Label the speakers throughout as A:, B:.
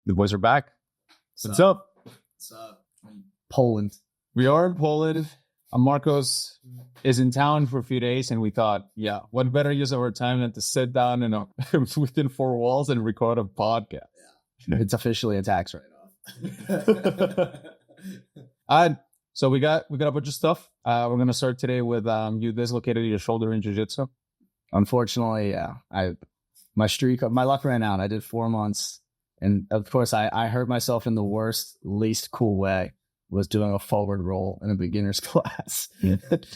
A: The boys are back. What's up?
B: What's up?
C: Poland.
A: We are in Poland. Marcos is in town for a few days, and we thought, yeah, what better use of our time than to sit down within four walls and record a podcast?
C: Yeah. It's officially a tax write-off.
A: So we got a bunch of stuff. We're gonna start today with you dislocated your shoulder in jiu-jitsu.
C: Unfortunately, yeah. My luck ran out. I did 4 months. And of course, I hurt myself in the worst, least cool way. Was doing a forward roll in a beginner's class.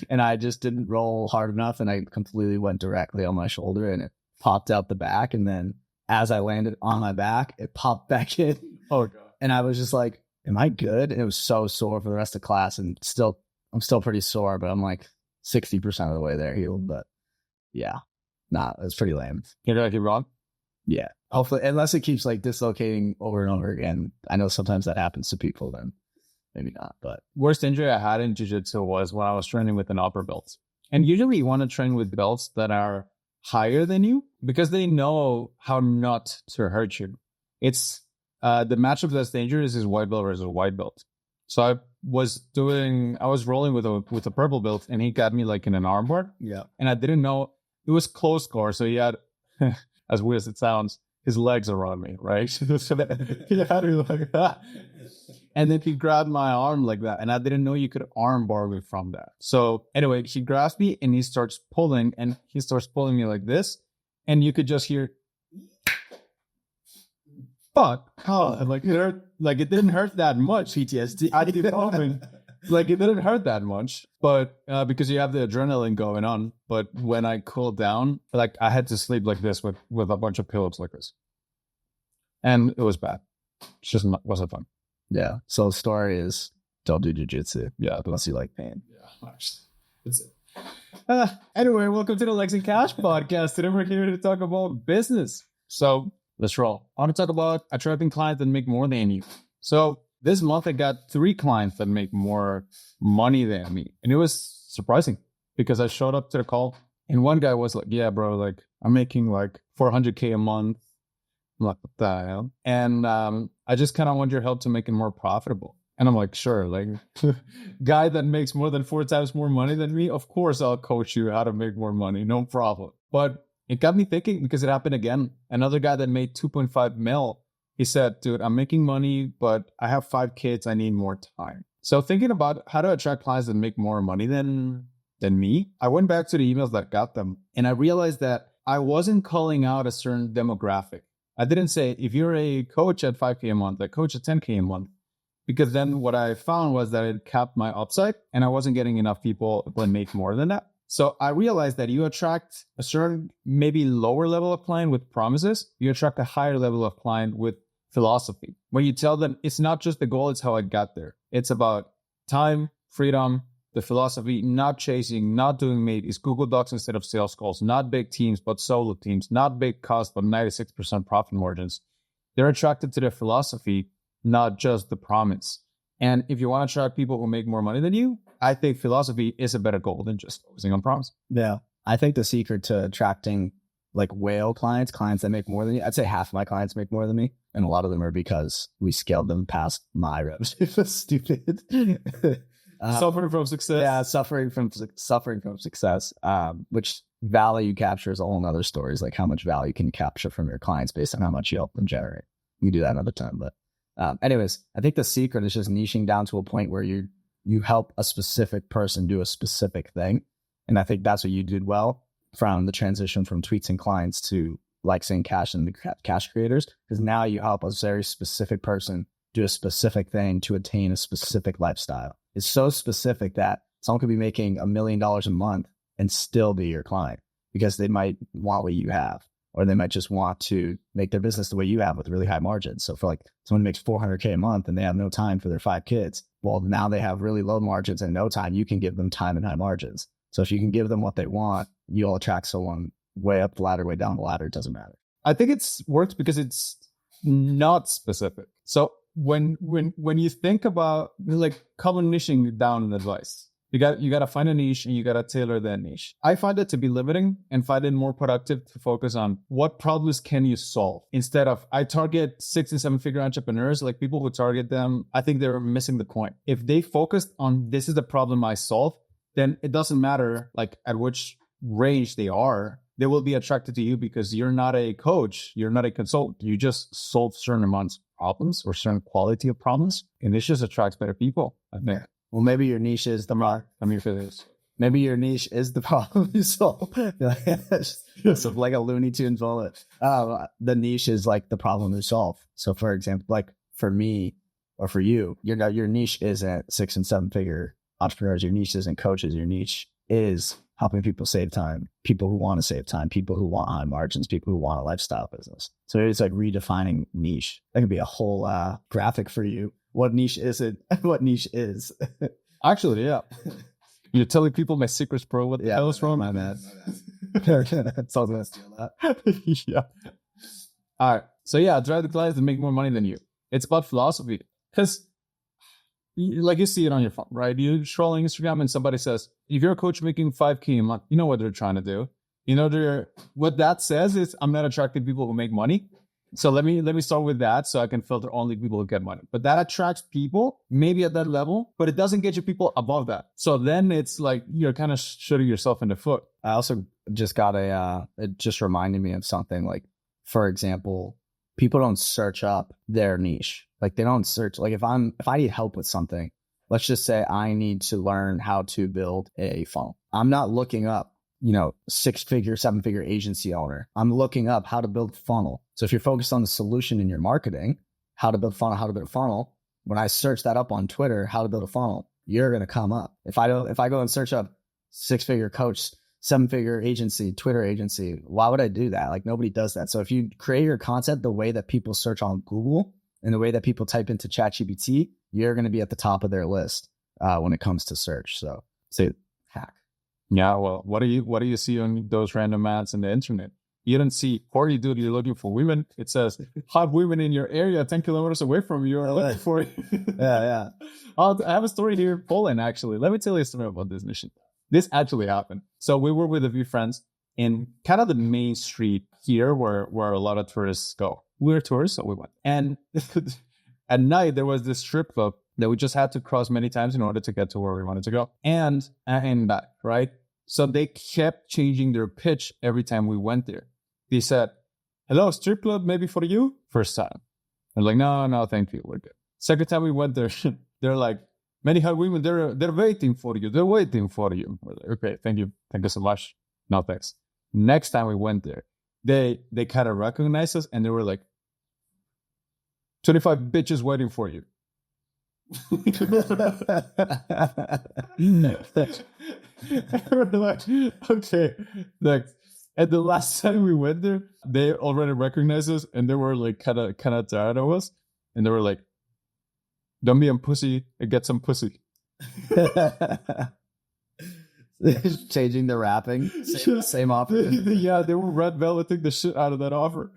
C: And I just didn't roll hard enough. And I completely went directly on my shoulder and it popped out the back. And then as I landed on my back, it popped back in.
A: Oh, God.
C: And I was just like, am I good? And it was so sore for the rest of class. And I'm still pretty sore, but I'm like 60% of the way there healed. But yeah, it's pretty lame.
A: You're like, you're wrong?
C: Yeah. Hopefully, unless it keeps like dislocating over and over again. I know sometimes that happens to people, then maybe not. But
A: worst injury I had in jiu-jitsu was when I was training with an upper belt. And usually you want to train with belts that are higher than you because they know how not to hurt you. It's the matchup that's dangerous is white belt versus white belt. So I was rolling with a purple belt and he got me like in an armbar.
C: Yeah.
A: And I didn't know it was close score. So he had, as weird as it sounds, his legs around me, right? He had me like that. And then he grabbed my arm like that. And I didn't know you could arm bar me from that. So anyway, he grabs me and he starts pulling me like this. And you could just hear, but like it hurt, like it didn't hurt that much.
C: PTSD.
A: I did something. Like it didn't hurt that much, but because you have the adrenaline going on. But when I cooled down, like I had to sleep like this with a bunch of pillows like this, and it was bad. It just wasn't fun.
C: Yeah. So the story is don't do jiu-jitsu.
A: Yeah,
C: unless you like pain.
A: Yeah, that's it. Anyway, welcome to the Lex and Cash podcast. Today we're here to talk about business. So let's roll. I want to talk about attracting clients that make more than you. So this month, I got 3 clients that make more money than me. And it was surprising because I showed up to the call and one guy was like, yeah, bro, like I'm making like $400K a month. I'm like, what the hell? And I just kind of want your help to make it more profitable. And I'm like, sure, like guy that makes more than 4 times more money than me, of course I'll coach you how to make more money. No problem. But it got me thinking because it happened again. Another guy that made 2.5 mil. He said, dude, I'm making money, but I have 5 kids. I need more time. So thinking about how to attract clients that make more money than me, I went back to the emails that got them. And I realized that I wasn't calling out a certain demographic. I didn't say, if you're a coach at 5K a month, a coach at 10K a month, because then what I found was that it capped my upside and I wasn't getting enough people that make more than that. So I realized that you attract a certain, maybe lower level of client with promises. You attract a higher level of client with philosophy. When you tell them it's not just the goal, it's how I got there. It's about time, freedom, the philosophy, not chasing, not doing it's Google Docs instead of sales calls, not big teams, but solo teams, not big cost, but 96% profit margins. They're attracted to the philosophy, not just the promise. And if you want to attract people who make more money than you, I think philosophy is a better goal than just focusing on promise.
C: Yeah. I think the secret to attracting like whale clients that make more than you, I'd say half of my clients make more than me. And a lot of them are because we scaled them past my reps. It was stupid.
A: Suffering from success.
C: Yeah, suffering from success, which value capture is a whole nother story. Is like how much value can you capture from your clients based on how much you help them generate. You can do that another time. But anyways, I think the secret is just niching down to a point where you help a specific person do a specific thing. And I think that's what you did well from the transition from tweets and clients to like saying cash and the cash creators, because now you help a very specific person do a specific thing to attain a specific lifestyle. It's so specific that someone could be making $1 million a month and still be your client because they might want what you have, or they might just want to make their business the way you have with really high margins. So for like someone who makes $400K a month and they have no time for their 5 kids, well, now they have really low margins and no time. You can give them time and high margins. So if you can give them what they want, you'll attract someone way up the ladder, way down the ladder. It doesn't matter.
A: I think it's works because it's not specific. So when you think about like common niching down in advice, You got to find a niche and you got to tailor that niche. I find it to be limiting and find it more productive to focus on what problems can you solve instead of I target 6 and 7 figure entrepreneurs, like people who target them. I think they're missing the point. If they focused on this is the problem I solve, then it doesn't matter like at which range they are. They will be attracted to you because you're not a coach. You're not a consultant. You just solve certain amounts of problems or certain quality of problems. And this just attracts better people, I think.
C: Well, maybe your niche is the maybe your niche is the problem you solve. So like a Looney Tunes bullet. The niche is like the problem you solve. So for example, like for me or for you, your niche isn't 6 and 7 figure entrepreneurs. Your niche isn't coaches. Your niche is helping people save time, people who want to save time, people who want high margins, people who want a lifestyle business. So it's like redefining niche. That could be a whole graphic for you. What niche is it? What niche is?
A: Actually, yeah. You're telling people my secrets, bro. What the hell is wrong?
C: My bad. So I was going to steal that.
A: Yeah. All right. So yeah, drive the clients to make more money than you. It's about philosophy. Because like you see it on your phone, right? You're scrolling Instagram and somebody says, if you're a coach making 5K a month, you know what they're trying to do. You know, what that says is I'm not attracting people who make money. So let me start with that so I can filter only people who get money. But that attracts people maybe at that level, but it doesn't get you people above that. So then it's like you're kind of shooting yourself in the foot.
C: I also just got it just reminded me of something like, for example, people don't search up their niche. Like they don't search, like if I need help with something, let's just say I need to learn how to build a funnel. I'm not looking up, 6-figure, 7-figure agency owner. I'm looking up how to build a funnel. So if you're focused on the solution in your marketing, how to build a funnel, when I search that up on Twitter, how to build a funnel, you're going to come up. If I go and search up 6-figure coach, 7-figure agency, Twitter agency, why would I do that? Like nobody does that. So if you create your content the way that people search on Google and the way that people type into ChatGPT, you're going to be at the top of their list when it comes to search. So say hack.
A: Yeah, well, what do you see on those random ads on the internet? You don't see, or you do, you're looking for women. It says, hot women in your area 10 kilometers away from you are looking for you.
C: Yeah.
A: I have a story here in Poland, actually. Let me tell you a story about this mission. This actually happened. So we were with a few friends in kind of the main street here where a lot of tourists go. We were tourists, so we went. And at night, there was this strip club that we just had to cross many times in order to get to where we wanted to go. And back, right? So they kept changing their pitch every time we went there. They said, hello, strip club, maybe for you? First time. I'm like, no, thank you, we're good. Second time we went there, they're like, many hot women, they're waiting for you. They're waiting for you. We're like, okay, thank you so much. No thanks. Next time we went there, they kind of recognized us and they were like, 25 bitches waiting for you. We're like, okay. Like, and the last time we went there, they already recognized us and they were like kind of tired of us. And they were like, don't be a pussy and get some pussy.
C: Changing the wrapping. Same offer.
A: Yeah, they were red velveting the shit out of that offer.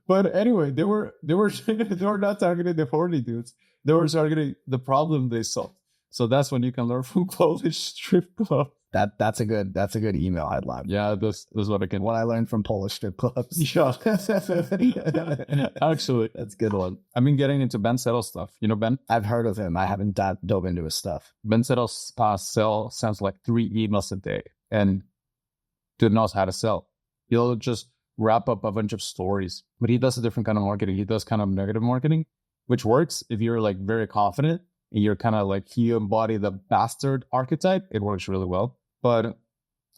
A: But anyway, they were not targeting the horny dudes. They were targeting the problem they solved. So that's when you can learn from Polish strip club.
C: That's a good email headline.
A: Yeah, this is what
C: I learned from Polish strip clubs.
A: Yeah. Actually,
C: that's a good one.
A: I've been getting into Ben Settle stuff. You know Ben?
C: I've heard of him. I haven't dove into his stuff.
A: Ben Settle sounds like 3 emails a day and dude knows how to sell. He'll just wrap up a bunch of stories, but he does a different kind of marketing. He does kind of negative marketing, which works if you're like very confident and you're kind of like, you embody the bastard archetype. It works really well. But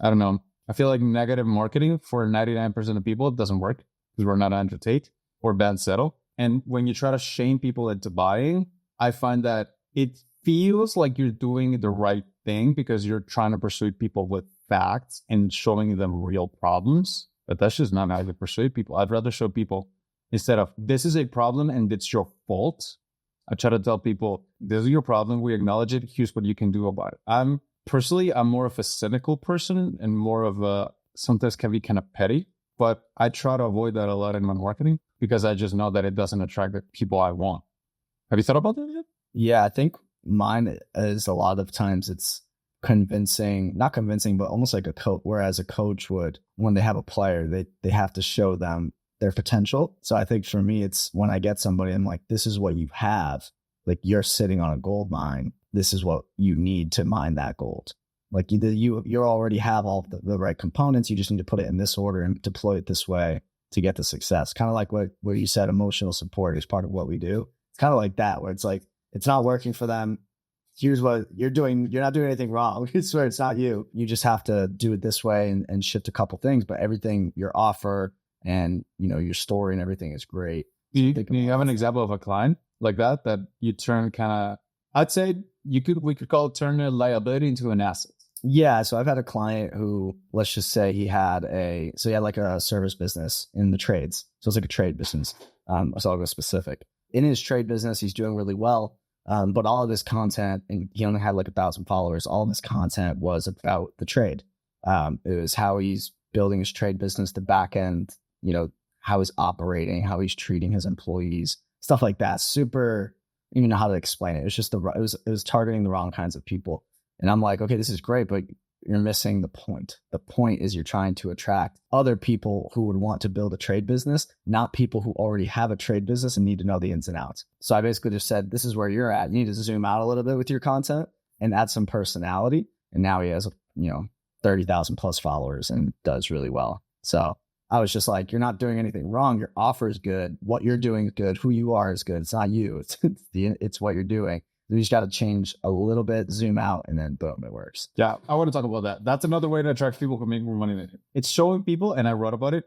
A: I don't know. I feel like negative marketing for 99% of people doesn't work because we're not Andrew Tate or Ben Settle. And when you try to shame people into buying, I find that it feels like you're doing the right thing because you're trying to persuade people with facts and showing them real problems. But that's just not how to persuade people. I'd rather show people instead of this is a problem and it's your fault. I try to tell people this is your problem. We acknowledge it. Here's what you can do about it. I'm more of a cynical person and more of a sometimes can be kind of petty, but I try to avoid that a lot in my marketing because I just know that it doesn't attract the people I want. Have you thought about that yet?
C: Yeah, I think mine is a lot of times it's not convincing, but almost like a coach. Whereas a coach would, when they have a player, they have to show them their potential. So I think for me, it's when I get somebody, I'm like, this is what you have. Like, you're sitting on a gold mine. This is what you need to mine that gold. Like, you already have all the right components. You just need to put it in this order and deploy it this way to get the success. Kind of like what you said, emotional support is part of what we do. It's kind of like that, where it's like, it's not working for them. Here's what you're doing. You're not doing anything wrong. I swear it's not you. You just have to do it this way and shift a couple things. But everything, your offer and, your story and everything is great.
A: Do you have an example of a client like that you turn kind of, I'd say we could call it turn a liability into an asset?
C: Yeah. So I've had a client who, let's just say he had like a service business in the trades. So it's like a trade business. So I'll go specific. In his trade business, he's doing really well. But all of his content, and he only had like 1,000 followers, all of his content was about the trade. It was how he's building his trade business, the back end, how he's operating, how he's treating his employees, stuff like that. Super, I don't even know how to explain it. It was just it was targeting the wrong kinds of people. And I'm like, okay, this is great, but you're missing the point. The point is you're trying to attract other people who would want to build a trade business, not people who already have a trade business and need to know the ins and outs. So I basically just said, this is where you're at. You need to zoom out a little bit with your content and add some personality. And now he has, 30,000 plus followers and does really well. So I was just like, you're not doing anything wrong. Your offer is good. What you're doing is good. Who you are is good. It's not you. It's what you're doing. You just got to change a little bit, zoom out, and then boom, it works.
A: Yeah, I want to talk about that. That's another way to attract people who make more money than you. It's showing people, and I wrote about it,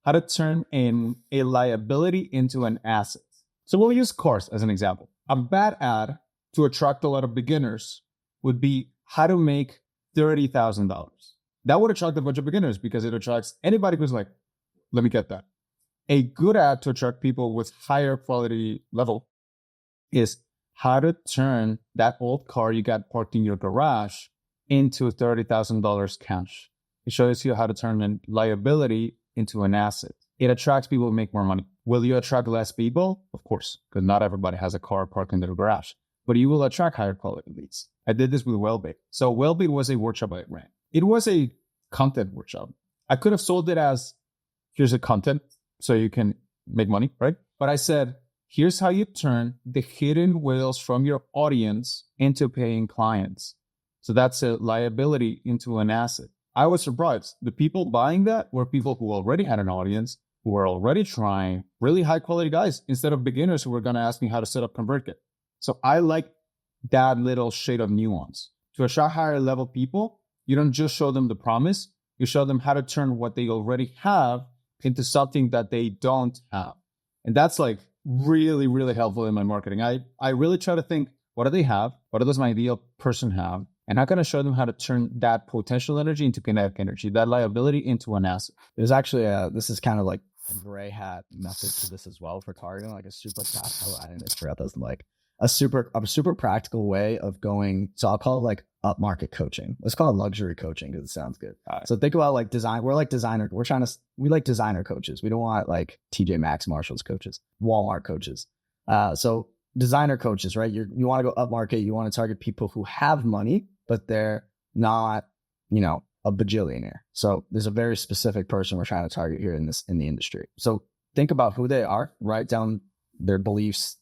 A: how to turn in a liability into an asset. So we'll use cars as an example. A bad ad to attract a lot of beginners would be how to make $30,000. That would attract a bunch of beginners because it attracts anybody who's like, let me get that. A good ad to attract people with higher quality level is how to turn that old car you got parked in your garage into $30,000 cash. It shows you how to turn a liability into an asset. It attracts people who make more money. Will you attract less people? Of course, because not everybody has a car parked in their garage. But you will attract higher quality leads. I did this with Wellbait. So Wellbait was a workshop I ran. It was a content workshop. I could have sold it as, here's a content so you can make money, right? But I said, here's how you turn the hidden whales from your audience into paying clients. So that's a liability into an asset. I was surprised. The people buying that were people who already had an audience, who were already trying, really high quality guys, instead of beginners who were going to ask me how to set up ConvertKit. So I like that little shade of nuance. To attract higher level people, you don't just show them the promise, you show them how to turn what they already have into something that they don't have. And that's like really, really helpful in my marketing. I really try to think, what do they have? What does my ideal person have? And how can I show them how to turn that potential energy into kinetic energy, that liability into an asset?
C: There's actually this is kind of like a gray hat method to this as well for targeting, like a super practical, I forgot those, like a super practical way of going. So I'll call it like upmarket coaching. Let's call it luxury coaching because it sounds good. Right. So think about like design. We're like designer. We like designer coaches. We don't want like TJ Maxx, Marshalls coaches, Walmart coaches. So designer coaches, right? You want to go upmarket. You want to target people who have money, but they're not, a bajillionaire. So there's a very specific person we're trying to target here in the industry. So think about who they are, write down their beliefs,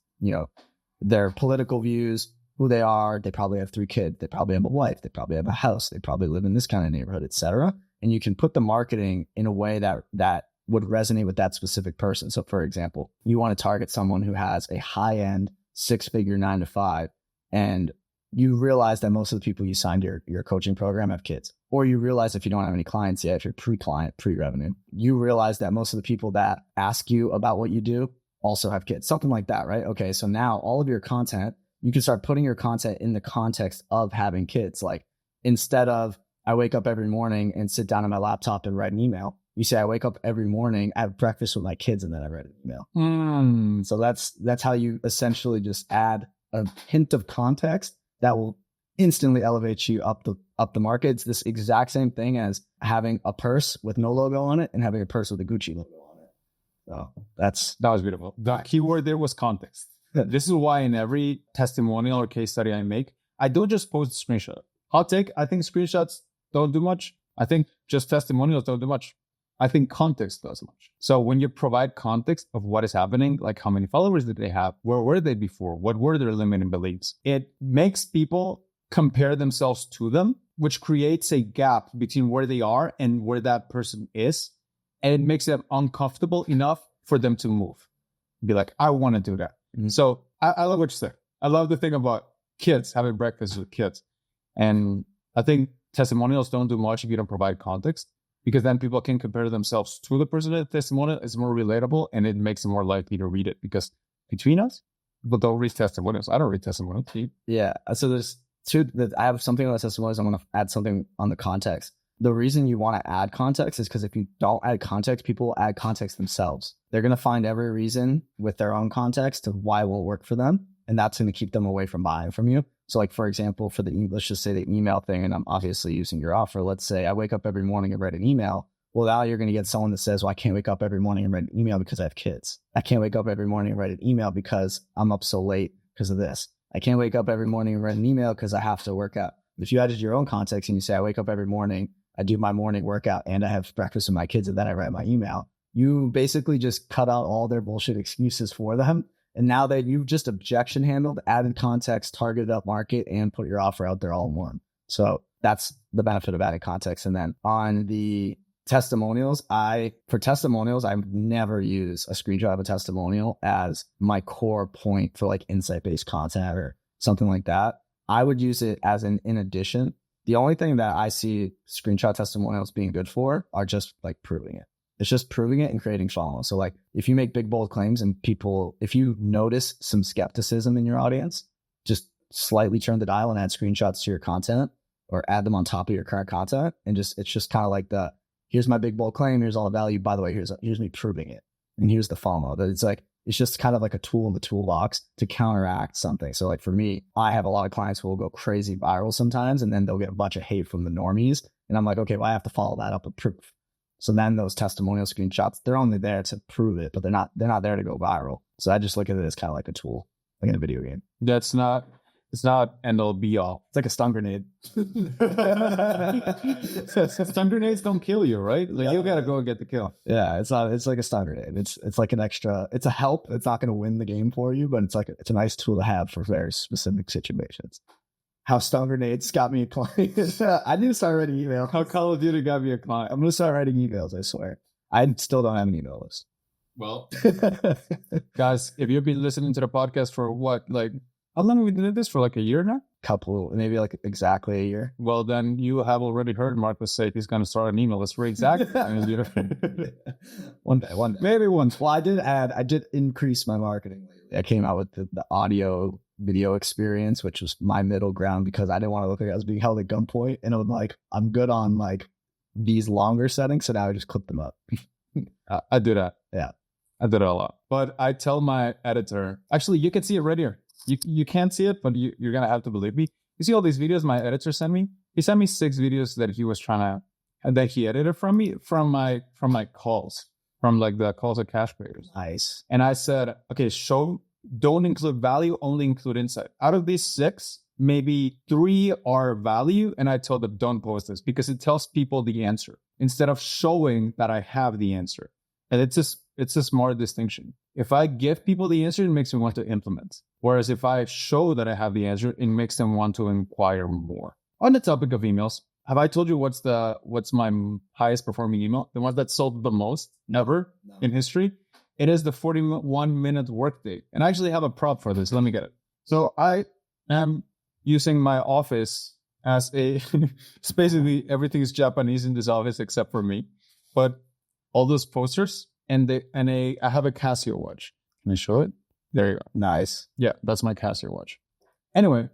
C: their political views, who they are. They probably have 3 kids. They probably have a wife. They probably have a house. They probably live in this kind of neighborhood, etc. And you can put the marketing in a way that would resonate with that specific person. So for example, you want to target someone who has a high-end 6-figure 9-to-5, and you realize that most of the people you signed your coaching program have kids. Or you realize, if you don't have any clients yet, if you're pre-client, pre-revenue, you realize that most of the people that ask you about what you do also have kids, something like that, right? Okay, so now all of your content, you can start putting your content in the context of having kids. Like, instead of I wake up every morning and sit down on my laptop and write an email, you say I wake up every morning, I have breakfast with my kids, and then I write an email. So that's how you essentially just add a hint of context that will instantly elevate you up the market. It's this exact same thing as having a purse with no logo on it and having a purse with a Gucci logo on it. So that was beautiful.
A: The keyword there was context. This is why in every testimonial or case study I make, I don't just post a screenshot. Hot take, I think screenshots don't do much. I think just testimonials don't do much. I think context does much. So when you provide context of what is happening, like how many followers did they have? Where were they before? What were their limiting beliefs? It makes people compare themselves to them, which creates a gap between where they are and where that person is. And it makes them uncomfortable enough for them to move. Be like, I want to do that. Mm-hmm. So I love what you said. I love the thing about kids, having breakfast with kids. And I think testimonials don't do much if you don't provide context, because then people can compare themselves to the person in the testimonial. It's more relatable and it makes it more likely to read it, because between us, people don't read testimonials. I don't read testimonials.
C: Yeah. So there's two, I have something on the testimonials. I'm going to add something on the context. The reason you want to add context is because if you don't add context, people will add context themselves. They're going to find every reason with their own context of why it will work for them. And that's going to keep them away from buying from you. So like, for example, for let's just say the email thing, and I'm obviously using your offer. Let's say I wake up every morning and write an email. Well, now you're going to get someone that says, well, I can't wake up every morning and write an email because I have kids. I can't wake up every morning and write an email because I'm up so late because of this. I can't wake up every morning and write an email because I have to work out. If you added your own context and you say, I wake up every morning, I do my morning workout and I have breakfast with my kids and then I write my email, you basically just cut out all their bullshit excuses for them. And now that you've just objection handled, added context, targeted up market, and put your offer out there all in one. So that's the benefit of adding context. And then on the testimonials, I never use a screenshot of a testimonial as my core point for like insight-based content or something like that. I would use it as an in addition. The only thing that I see screenshot testimonials being good for are just like proving it. It's just proving it and creating follow. So like if you make big, bold claims and if you notice some skepticism in your audience, just slightly turn the dial and add screenshots to your content or add them on top of your current content. And it's just kind of like here's my big, bold claim. Here's all the value. By the way, here's me proving it. And here's the FOMO. It's just kind of like a tool in the toolbox to counteract something. So like for me, I have a lot of clients who will go crazy viral sometimes, and then they'll get a bunch of hate from the normies. And I'm like, okay, well, I have to follow that up with proof. So then those testimonial screenshots, they're only there to prove it, but they're not there to go viral. So I just look at it as kind of like a tool, like in a video game.
A: It's not end all be all.
C: It's like a stun grenade.
A: Stun grenades don't kill you, right? Like you gotta go and get the kill.
C: Yeah, it's like a stun grenade. It's like an extra, it's a help. It's not gonna win the game for you, but it's a nice tool to have for very specific situations. How stun grenades got me a client. I need to start writing emails.
A: How Call of Duty got me a client.
C: I'm going to start writing emails, I swear. I still don't have an email list.
A: Well, guys, if you've been listening to the podcast for how long have we did this for? Like a year now?
C: Maybe like exactly a year.
A: Well, then you have already heard Marcus say he's going to start an email list for exactly
C: one day.
A: Maybe once.
C: Well, I did increase my marketing. I came out with the audio video experience, which was my middle ground because I didn't want to look like I was being held at gunpoint. And I'm like, I'm good on like these longer settings. So now I just clip them up.
A: I do that.
C: Yeah.
A: I do that a lot. But I tell my editor, actually, you can see it right here. You can't see it, but you're going to have to believe me. You see all these videos my editor sent me? He sent me 6 videos that he was that he edited from me, from my calls, from like the calls of cash payers.
C: Nice.
A: And I said, okay, don't include value, only include insight. Out of these 6, maybe 3 are value. And I told them, don't post this because it tells people the answer instead of showing that I have the answer. And it's a smart distinction. If I give people the answer, it makes them want to implement. Whereas if I show that I have the answer, it makes them want to inquire more. On the topic of emails, have I told you what's my highest performing email? The one that sold the most ever in history? It is the 41-minute workday. And I actually have a prop for this. Let me get it. So I am using my office as it's basically everything is Japanese in this office except for me. But all those posters and I have a Casio watch. Can I show it? There you go.
C: Nice.
A: Yeah, that's my Casio watch. Anyway,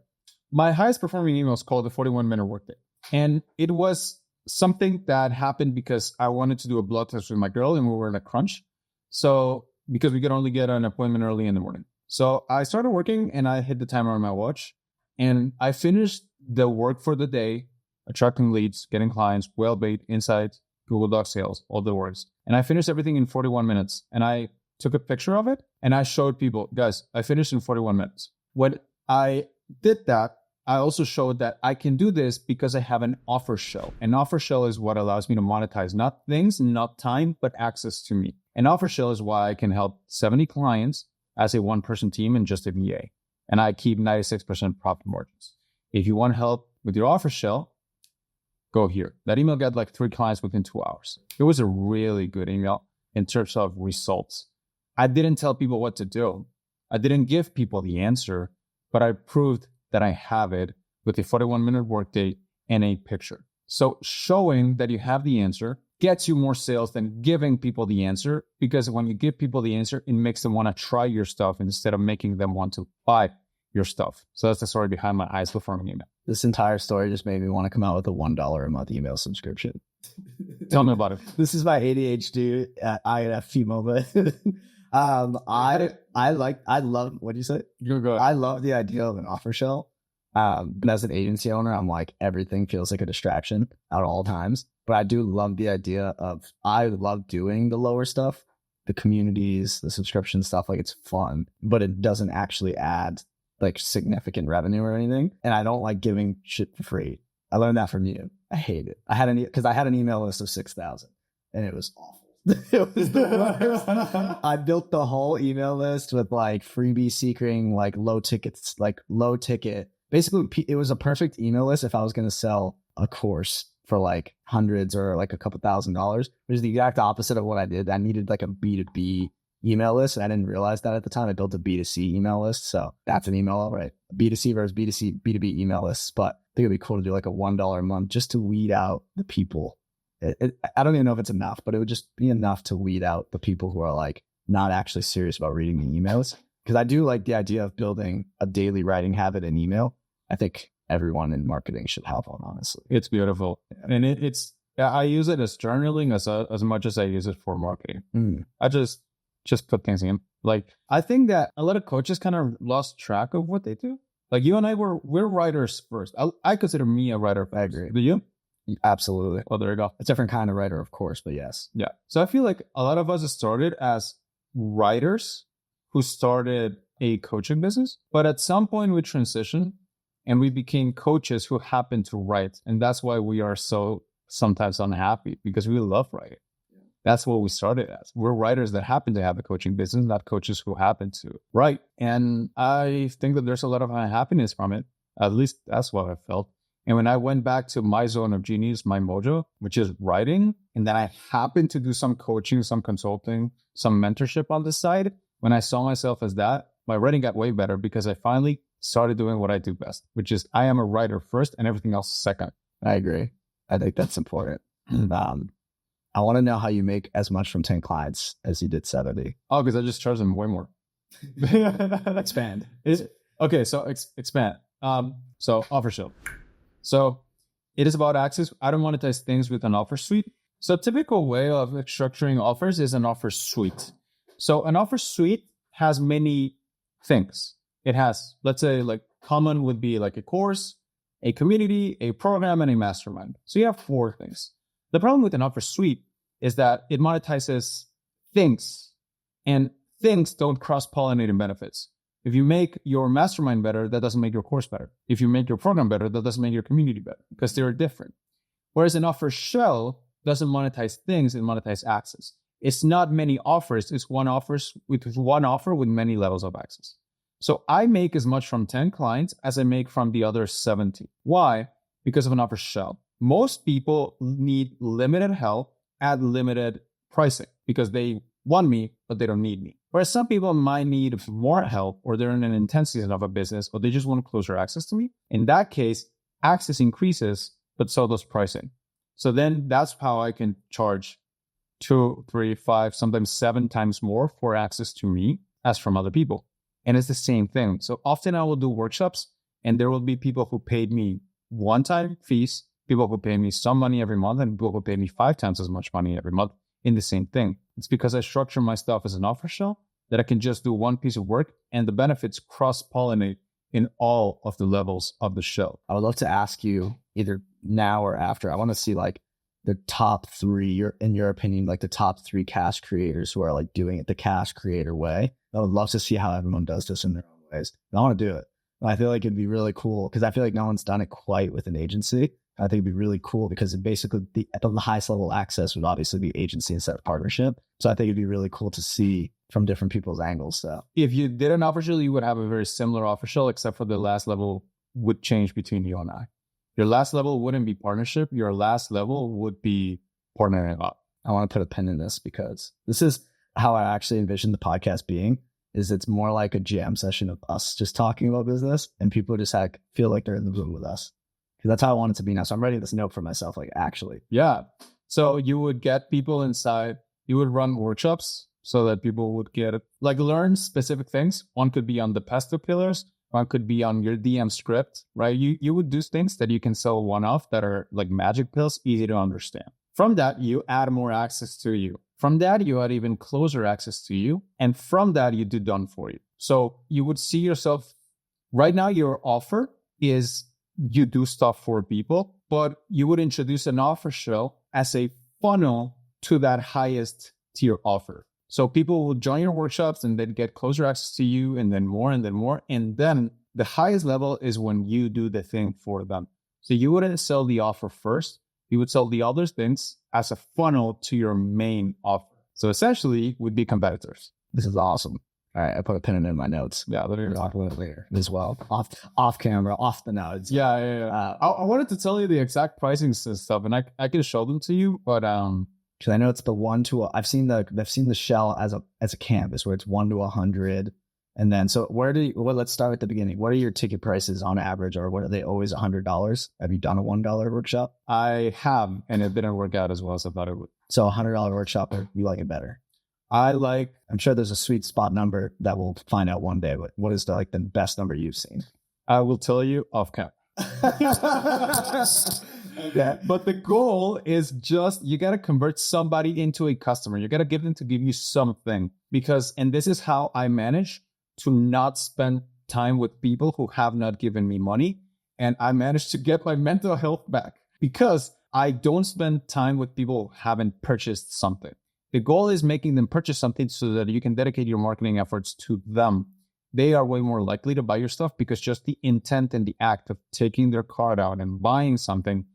A: my highest performing email is called the 41-minute workday. And it was something that happened because I wanted to do a blood test with my girl and we were in a crunch. So because we could only get an appointment early in the morning. So I started working and I hit the timer on my watch and I finished the work for the day, attracting leads, getting clients, well bait, insights, Google Docs sales, all the words. And I finished everything in 41 minutes. And I took a picture of it and I showed people, guys, I finished in 41 minutes. When I did that, I also showed that I can do this because I have an offer shell. An offer shell is what allows me to monetize not things, not time, but access to me. An offer shell is why I can help 70 clients as a one-person team and just a VA. And I keep 96% profit margins. If you want help with your offer shell, go here. That email got like 3 clients within 2 hours. It was a really good email in terms of results. I didn't tell people what to do. I didn't give people the answer, but I proved that I have it with a 41-minute workday and a picture. So showing that you have the answer gets you more sales than giving people the answer, because when you give people the answer, it makes them want to try your stuff instead of making them want to buy your stuff. So that's the story behind my eyes performing email.
C: This entire story just made me want to come out with a $1 a month email subscription.
A: Tell me about it.
C: This is my ADHD at INFP moment. I love, what do you say?
A: You're good.
C: I love the idea of an offer shell. But as an agency owner, I'm like, everything feels like a distraction at all times. But I do love the idea of, I love doing the lower stuff, the communities, the subscription stuff. Like, it's fun, but it doesn't actually add like significant revenue or anything. And I don't like giving shit for free. I learned that from you. I hate it. I had an email list of 6,000 and it was awful. It was the worst. I built the whole email list with like freebie seeking, like low ticket. Basically, it was a perfect email list if I was going to sell a course for like hundreds or like a couple $1,000s, which is the exact opposite of what I did. I needed like a B2B email list, and I didn't realize that at the time. I built a B2C email list, so that's an email, all right? B2C versus B2B email lists, but I think it'd be cool to do like a $1 a month just to weed out the people. I don't even know if it's enough, but it would just be enough to weed out the people who are like not actually serious about reading the emails. Because I do like the idea of building a daily writing habit in email. I think everyone in marketing should have one, honestly.
A: It's beautiful. And I use it as journaling as much as I use it for marketing. I just put things in. Like, I think that a lot of coaches kind of lost track of what they do. Like, you and I we're writers first. I consider me a writer.
C: I agree.
A: Do you?
C: Absolutely.
A: Well, there you go.
C: A different kind of writer, of course, but yes.
A: Yeah. So I feel like a lot of us started as writers who started a coaching business, but at some point we transitioned and we became coaches who happen to write. And that's why we are so sometimes unhappy, because we love writing. That's what we started as. We're writers that happen to have a coaching business, not coaches who happen to write. And I think that there's a lot of unhappiness from it. At least that's what I felt. And when I went back to my zone of genius, my mojo, which is writing, and then I happened to do some coaching, some consulting, some mentorship on the side, when I saw myself as that, my writing got way better because I finally started doing what I do best, which is I am a writer first and everything else second.
C: I agree. I think that's important. I want to know how you make as much from 10 clients as you did 70.
A: Oh, because I just charge them way more.
C: Expand.
A: Okay, so expand. So offer shell. So it is about access. I don't monetize things with an offer suite. So a typical way of structuring offers is an offer suite. So an offer suite has many things. It has, let's say, like common would be like a course, a community, a program, and a mastermind. So you have 4 things. The problem with an offer suite is that it monetizes things, and things don't cross-pollinate in benefits. If you make your mastermind better, that doesn't make your course better. If you make your program better, that doesn't make your community better, because they're different. Whereas an offer shell doesn't monetize things, it monetizes access. It's not many offers, it's one offer with many levels of access. So I make as much from 10 clients as I make from the other 70. Why? Because of an offer shell. Most people need limited help at limited pricing because they want me, but they don't need me. Whereas some people might need more help, or they're in an intensity of a business, or they just want closer access to me. In that case, access increases, but so does pricing. So then that's how I can charge 2, 3, 5, sometimes 7 times more for access to me as from other people. And it's the same thing. So often I will do workshops, and there will be people who paid me one-time fees, people who pay me some money every month, and people who pay me 5 times as much money every month in the same thing. It's because I structure my stuff as an offer shell that I can just do one piece of work and the benefits cross-pollinate in all of the levels of the shell.
C: I would love to ask you either now or after. I want to see like the top 3, in your opinion, like the top 3 cash creators who are like doing it the cash creator way. I would love to see how everyone does this in their own ways. I want to do it. I feel like it'd be really cool because I feel like no one's done it quite with an agency. I think it'd be really cool because it basically at the highest level of access would obviously be agency instead of partnership. So I think it'd be really cool to see from different people's angles. So
A: If you did an offer shell, you would have a very similar offer shell, except for the last level would change between you and I. Your last level wouldn't be partnership. Your last level would be partnering up.
C: I want to put a pin in this because this is how I actually envision the podcast being. Is it's more like a jam session of us just talking about business and people just feel like they're in the room with us. Because that's how I want it to be now. So I'm writing this note for myself, like actually.
A: Yeah. So you would get people inside. You would run workshops so that people would learn specific things. One could be on the pesto pillars. One could be on your DM script, right? You would do things that you can sell one-off that are like magic pills, easy to understand. From that, you add more access to you. From that, you add even closer access to you. And from that, you do done for you. So you would see yourself, right now, your offer is you do stuff for people, but you would introduce an offer shell as a funnel to that highest tier offer. So people will join your workshops and then get closer access to you and then more and then more. And then the highest level is when you do the thing for them. So you wouldn't sell the offer first. You would sell the other things as a funnel to your main offer. So essentially would be competitors.
C: This is awesome. All right, I put a pin in my notes.
A: Yeah,
C: we'll talk about it later as well. Off camera, off the notes.
A: Yeah. I wanted to tell you the exact pricings and stuff, and I can show them to you, but
C: because I know it's the 1 to I've seen the shell as a canvas where it's 1 to 100, and then so let's start at the beginning. What are your ticket prices on average, or what are they always $100? Have you done a $1 workshop?
A: I have, and it didn't work out as well as I thought it would.
C: So a $100 workshop, or you like it better? I'm sure there's a sweet spot number that we'll find out one day, but what is the best number you've seen?
A: I will tell you off camera. Yeah, but the goal is just, you got to convert somebody into a customer. You got to give them to give you something and this is how I manage to not spend time with people who have not given me money. And I managed to get my mental health back because I don't spend time with people who haven't purchased something. The goal is making them purchase something so that you can dedicate your marketing efforts to them. They are way more likely to buy your stuff because just the intent and the act of taking their card out and buying something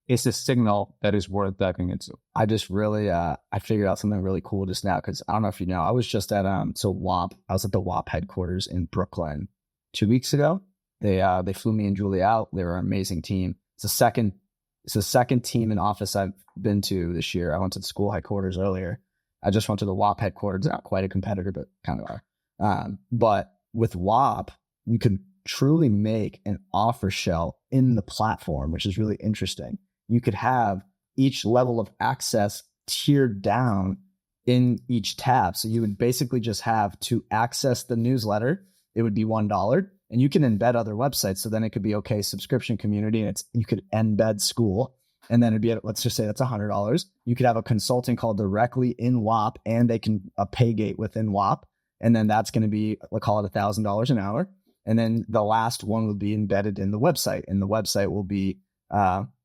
A: is a signal that is worth diving into.
C: I just really, I figured out something really cool just now because I don't know if you know, I was just at WAP. I was at the WAP headquarters in Brooklyn 2 weeks ago. They flew me and Julie out. They were an amazing team. It's the second team in office I've been to this year. I went to the school headquarters earlier. I just went to the WAP headquarters. Not quite a competitor, but kind of are. But with WAP, you can truly make an offer shell in the platform, which is really interesting. You could have each level of access tiered down in each tab. So you would basically just have to access the newsletter. It would be $1, and you can embed other websites. So then it could be, okay, subscription community, and you could embed school. And then it'd be, let's just say that's $100. You could have a consulting call directly in WAP, and they can a pay gate within WAP. And then that's going to be, we'll call it $1,000 an hour. And then the last one will be embedded in the website. And the website will be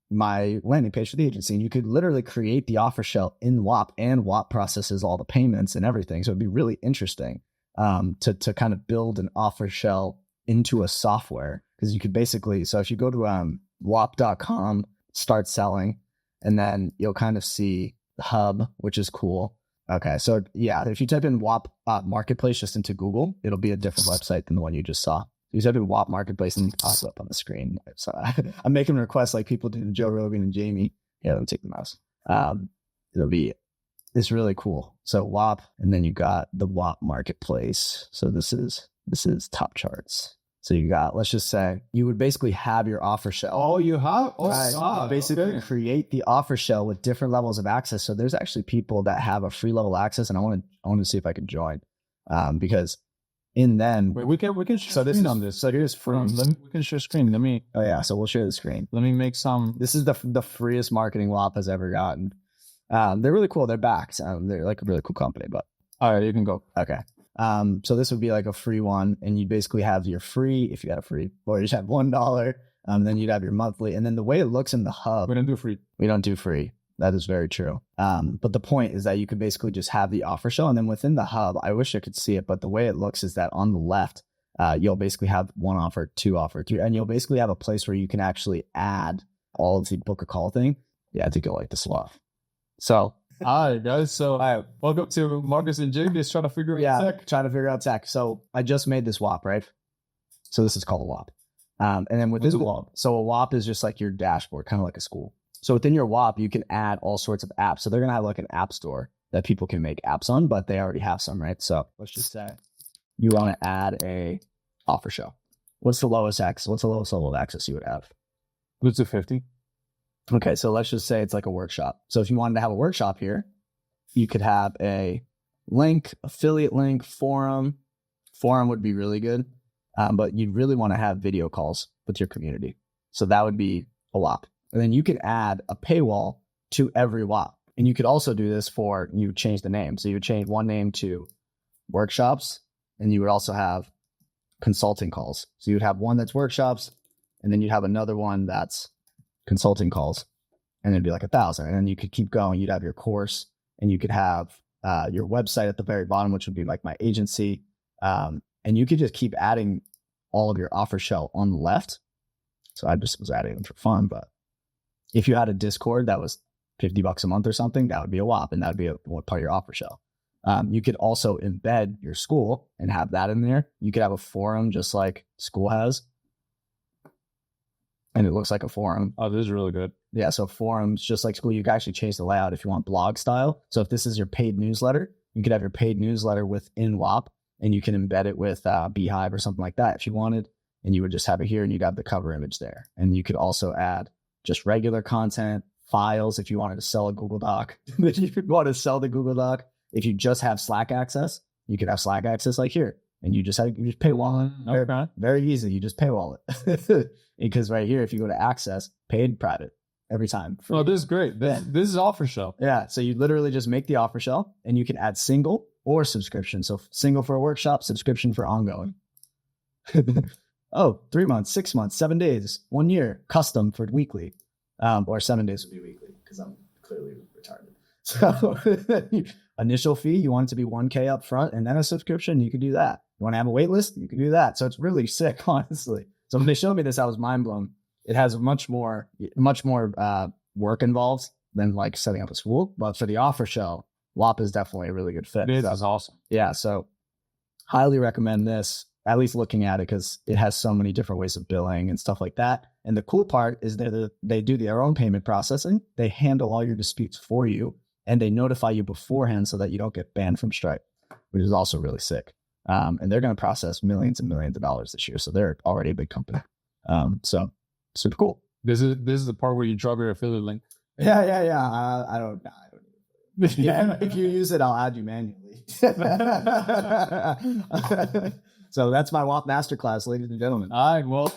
C: my landing page for the agency. And you could literally create the offer shell in WAP, and WAP processes all the payments and everything. So it'd be really interesting to kind of build an offer shell into a software. Because you could basically, so if you go to WAP.com, start selling, and then you'll kind of see the hub, which is cool. Okay, so yeah, if you type in WAP Marketplace just into Google, it'll be a different website than the one you just saw. You type in WAP Marketplace and it pops up on the screen. So I'm making requests like people do to Joe Rogan and Jamie. Yeah, let me take the mouse. It's really cool. So WAP, and then you got the WAP Marketplace. So this is top charts. So you got, let's just say, you would basically have your offer shell.
A: Oh, you have? Oh,
C: right.
A: God.
C: Basically create the offer shell with different levels of access. So there's actually people that have a free level access, and I want to see if I can join, because in then
A: we can share screen on this.
C: So here's free.
A: We can share screen.
C: Oh yeah, so we'll share the screen.
A: Let me make some.
C: This is the freest marketing WAP has ever gotten. They're really cool. They're backed. They're like a really cool company. But
A: all right, you can go.
C: Okay. So this would be like a free one, and you basically have your free, if you got a free, or you just have $1. Then you'd have your monthly, and then the way it looks in the hub,
A: we don't do free.
C: We don't do free. That is very true. But the point is that you could basically just have the offer shell, and then within the hub, I wish I could see it, but the way it looks is that on the left, you'll basically have 1 offer, 2 offer, 3, and you'll basically have a place where you can actually add all of the book a call thing. Yeah, I think you'll like this a lot. So,
A: all right, guys. So, welcome to Marcus and Jake. Just trying to figure out tech.
C: Trying to figure out tech. So, I just made this WAP, right? So, this is called a WAP. And then with this WAP, so a WAP is just like your dashboard, kind of like a school. So, within your WAP, you can add all sorts of apps. So, they're going to have like an app store that people can make apps on, but they already have some, right? So, let's just say you want to add a offer show. What's the lowest level of access you would have?
A: Let's do 50.
C: Okay, so let's just say it's like a workshop. So if you wanted to have a workshop here, you could have a link, affiliate link, forum. Forum would be really good, but you'd really want to have video calls with your community. So that would be a WAP. And then you could add a paywall to every WAP. And you could also do this you would change the name. So you would change one name to workshops, and you would also have consulting calls. So you'd have one that's workshops, and then you'd have another one that's consulting calls, and it'd be like 1,000. And then you could keep going. You'd have your course, and you could have your website at the very bottom, which would be like my agency. And you could just keep adding all of your offer shell on the left. So I just was adding them for fun. But if you had a Discord that was $50 a month or something, that would be a WAP, and that would be one part of your offer shell. You could also embed your school and have that in there. You could have a forum just like school has, and it looks like a forum.
A: Oh, this is really good.
C: Yeah, so forums, just like school, you can actually change the layout if you want blog style. So if this is your paid newsletter, you could have your paid newsletter within WAP, and you can embed it with Beehive or something like that if you wanted, and you would just have it here, and you'd have the cover image there. And you could also add just regular content, files if you wanted to sell a Google Doc. If you want to sell the Google Doc, if you just have Slack access, you could have Slack access like here, and you just paywall it.
A: Okay.
C: Very easy. You just paywall it. Because right here, if you go to access, paid private every time.
A: Oh, this is great. This is offer shell.
C: Yeah. So you literally just make the offer shell, and you can add single or subscription. So single for a workshop, subscription for ongoing. 3 months, 6 months, 7 days, 1 year, custom for weekly, or 7 days would be weekly because I'm clearly retarded. So initial fee, you want it to be 1K up front, and then a subscription, you could do that. You want to have a wait list, you can do that. So it's really sick, honestly. So when they showed me this, I was mind blown. It has much more work involved than like setting up a school. But for the offer shell, WAP is definitely a really good fit.
A: This is awesome.
C: Yeah, so highly recommend this, at least looking at it, because it has so many different ways of billing and stuff like that. And the cool part is that they do their own payment processing. They handle all your disputes for you, and they notify you beforehand so that you don't get banned from Stripe, which is also really sick. And they're going to process millions and millions of dollars this year. So they're already a big company. So super cool.
A: This is the part where you drop your affiliate link.
C: Yeah. I don't. Yeah, if you use it, I'll add you manually. So that's my WAP masterclass, ladies and gentlemen.
A: All right. Well,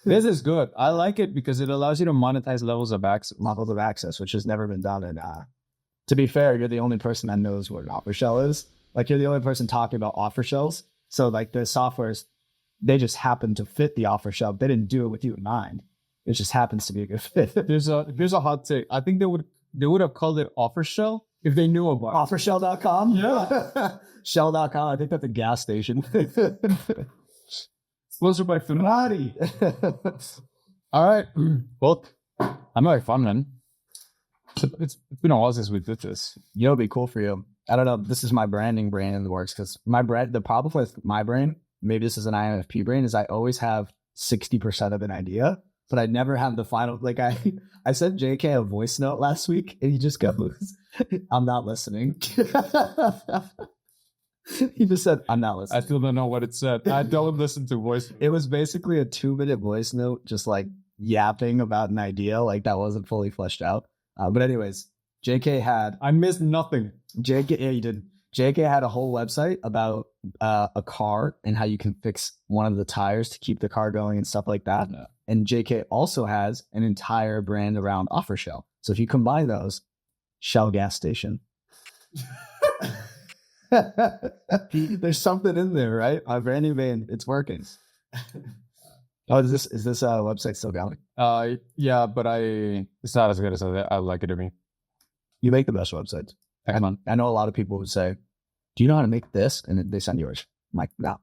A: this is good. I like it because it allows you to monetize levels of access,
C: which has never been done. And to be fair, you're the only person that knows what an offer shell is. Like, you're the only person talking about offer shells. So like the softwares, they just happen to fit the offer shell. They didn't do it with you in mind. It just happens to be a good fit.
A: Here's a hot take. I think they would have called it offer shell if they knew about it.
C: Offershell.com?
A: Yeah.
C: Shell.com. I think that's a gas station.
A: Sponsored by Ferrari. All right. Well, I'm having fun, man. It's been a while since we did this.
C: You know, it'd be cool for you. I don't know. This is my branding brain in the works, because the problem with my brain, maybe this is an INFP brain, is I always have 60% of an idea, but I never have the final. Like I sent JK a voice note last week, and he just goes, "I'm not listening." He just said, "I'm not listening."
A: I still don't know what it said. I don't listen to voice.
C: It was basically a 2-minute voice note, just like yapping about an idea, like that wasn't fully fleshed out. But anyways, JK had.
A: I missed nothing.
C: Yeah, you did. JK had a whole website about a car and how you can fix one of the tires to keep the car going and stuff like that. Yeah. And JK also has an entire brand around offer shell. So if you combine those, Shell gas station. There's something in there, right? My brand new vein, it's working. Oh, is this website still going?
A: Yeah, but it's not as good as I like it to be.
C: You make the best websites. I know a lot of people would say, "Do you know how to make this?" And they send yours. I'm like, no.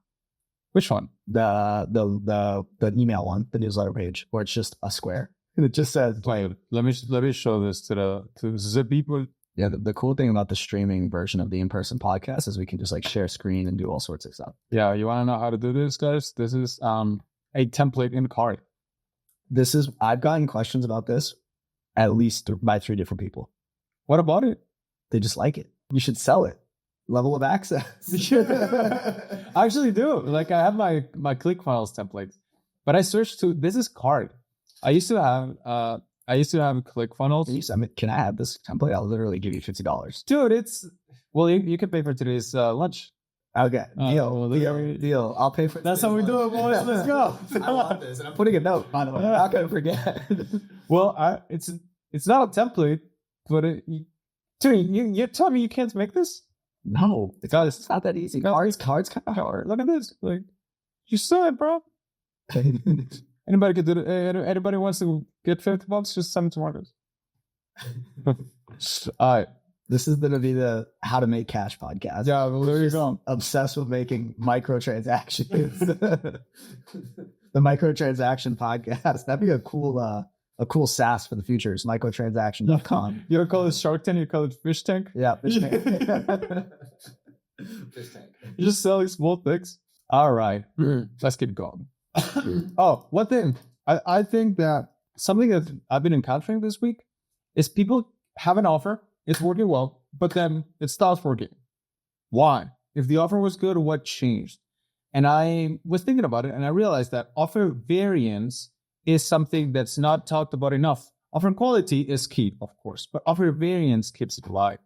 A: Which one?
C: The email one, the newsletter page, where it's just a square and it just says.
A: Wait, let me show this to the people.
C: Yeah, the cool thing about the streaming version of the in-person podcast is we can just like share screen and do all sorts of stuff.
A: Yeah, you want to know how to do this, guys? This is a template in card.
C: I've gotten questions about this at least by 3 different people.
A: What about it?
C: They just like it. You should sell it. Level of access.
A: I actually do. Like I have my ClickFunnels templates, but I switched to this is card. I used to have ClickFunnels.
C: Can I have this template? I'll literally give you $50.
A: Dude, you can pay for today's lunch.
C: Okay. Deal. I'll pay for it.
A: That's how we do it, boys. Let's go.
C: I want this. And I'm putting a note, by the way. I'm not going to forget.
A: Well, it's not a template, but dude, you tell me you can't make this?
C: No. It's not that easy. Cards kind of hard.
A: Look at this. Like, you saw it, bro. Anybody could do it. Anybody wants to get $50, just send it to Marcus. All right.
C: This is going to be the How to Make Cash podcast.
A: Yeah, well, there you go.
C: Obsessed with making microtransactions. The microtransaction podcast. That'd be a cool SaaS for the future. It's microtransaction.com.
A: You don't call it Shark Tank, you call it Fish Tank?
C: Yeah, Fish Tank.
A: You're just selling small things. All right. Let's keep going. Oh, one thing. I think that something that I've been encountering this week is people have an offer. It's working well, but then it stops working. Why? If the offer was good, what changed? And I was thinking about it, and I realized that offer variance is something that's not talked about enough. Offer quality is key, of course, but offer variance keeps it alive.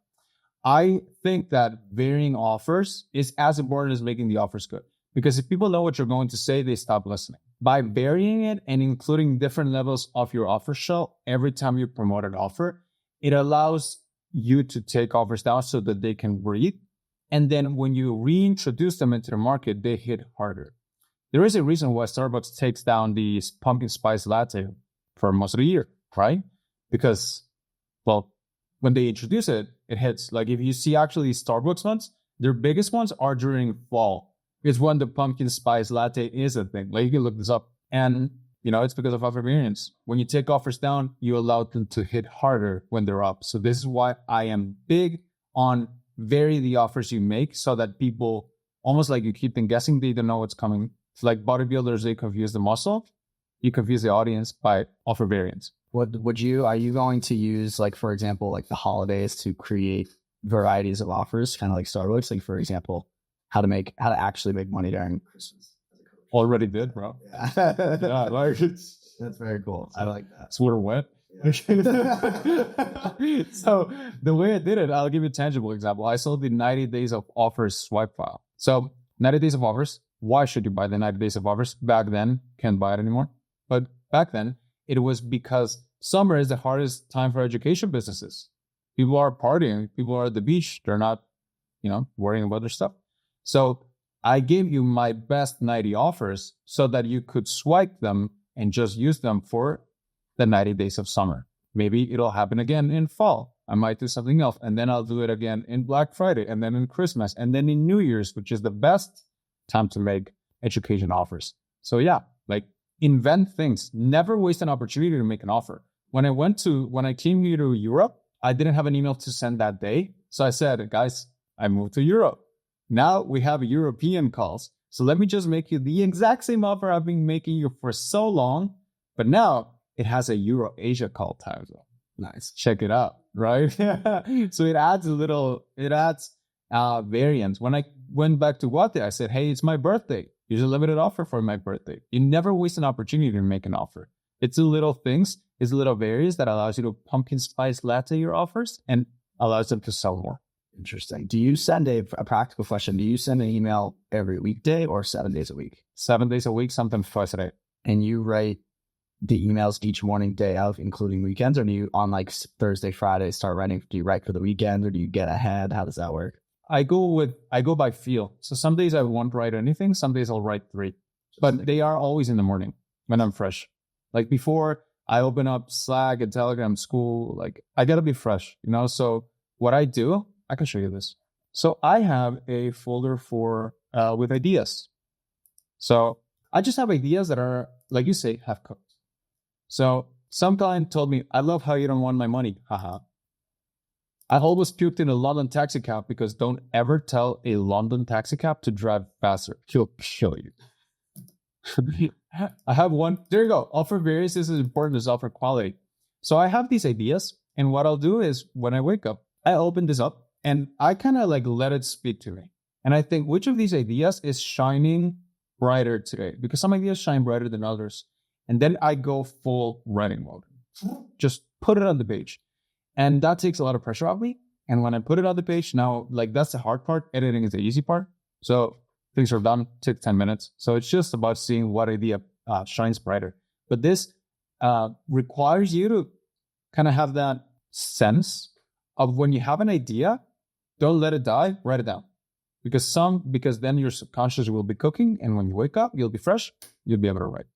A: I think that varying offers is as important as making the offers good. Because if people know what you're going to say, they stop listening. By varying it and including different levels of your offer shell every time you promote an offer, it allows you to take offers down so that they can breathe. And then when you reintroduce them into the market, they hit harder. There is a reason why Starbucks takes down the pumpkin spice latte for most of the year, right? Because, well, when they introduce it, it hits. Like if you see actually Starbucks ones, their biggest ones are during fall. It's when the pumpkin spice latte is a thing. Like you can look this up. And, it's because of offer variance. When you take offers down, you allow them to hit harder when they're up. So this is why I am big on vary the offers you make so that people, almost like you keep them guessing, they don't know what's coming. It's like bodybuilders, they confuse the muscle. You confuse the audience by offer variance.
C: Are you going to use, like, for example, like the holidays to create varieties of offers, kind of like Starbucks? Like, for example, how to actually make money during Christmas.
A: Already did, bro.
C: Yeah, that's very cool. I like that.
A: So we're wet. Yeah. So the way I did it, I'll give you a tangible example. I sold the 90 days of offers swipe file. So 90 days of offers. Why should you buy the 90 days of offers? Back then, can't buy it anymore. But back then, it was because summer is the hardest time for education businesses. People are partying. People are at the beach. They're not, worrying about their stuff. So I gave you my best 90 offers so that you could swipe them and just use them for the 90 days of summer. Maybe it'll happen again in fall. I might do something else. And then I'll do it again in Black Friday and then in Christmas and then in New Year's, which is the best time to make education offers. So yeah, like invent things. Never waste an opportunity to make an offer. When I came here to Europe, I didn't have an email to send that day. So I said, guys, I moved to Europe. Now we have European calls. So let me just make you the exact same offer I've been making you for so long. But now it has a Euro-Asia call time zone. Nice. Check it out, right? So it adds variance. When I went back to Guate, I said, hey, it's my birthday. Here's a limited offer for my birthday. You never waste an opportunity to make an offer. It's the little things, it's the little variance that allows you to pumpkin spice latte your offers and allows them to sell more.
C: Interesting. Do you send a practical question? Do you send an email every weekday or 7 days a week?
A: 7 days a week, sometimes twice a day.
C: And you write the emails each morning, day of, including weekends? Or do you on like Thursday, Friday start writing? Do you write for the weekend or do you get ahead? How does that work?
A: I go by feel. So some days I won't write anything. Some days I'll write 3. But they are always in the morning when I'm fresh. Like before I open up Slack and Telegram school, like I got to be fresh, So what I do, I can show you this. So I have a folder with ideas. So I just have ideas that are, like you say, half cooked. So some client told me, I love how you don't want my money. Haha. I always puked in a London taxi cab because don't ever tell a London taxi cab to drive faster. He'll kill you. I have one. There you go. Offer variance is as important as offer quality. So I have these ideas. And what I'll do is when I wake up, I open this up and I kind of like let it speak to me. And I think which of these ideas is shining brighter today? Because some ideas shine brighter than others. And then I go full writing mode. Just put it on the page. And that takes a lot of pressure off me. And when I put it on the page, now, like that's the hard part. Editing is the easy part. So things are done, took 10 minutes. So it's just about seeing what idea shines brighter. But this requires you to kind of have that sense of when you have an idea, don't let it die, write it down. Because then your subconscious will be cooking. And when you wake up, you'll be fresh. You'll be able to write.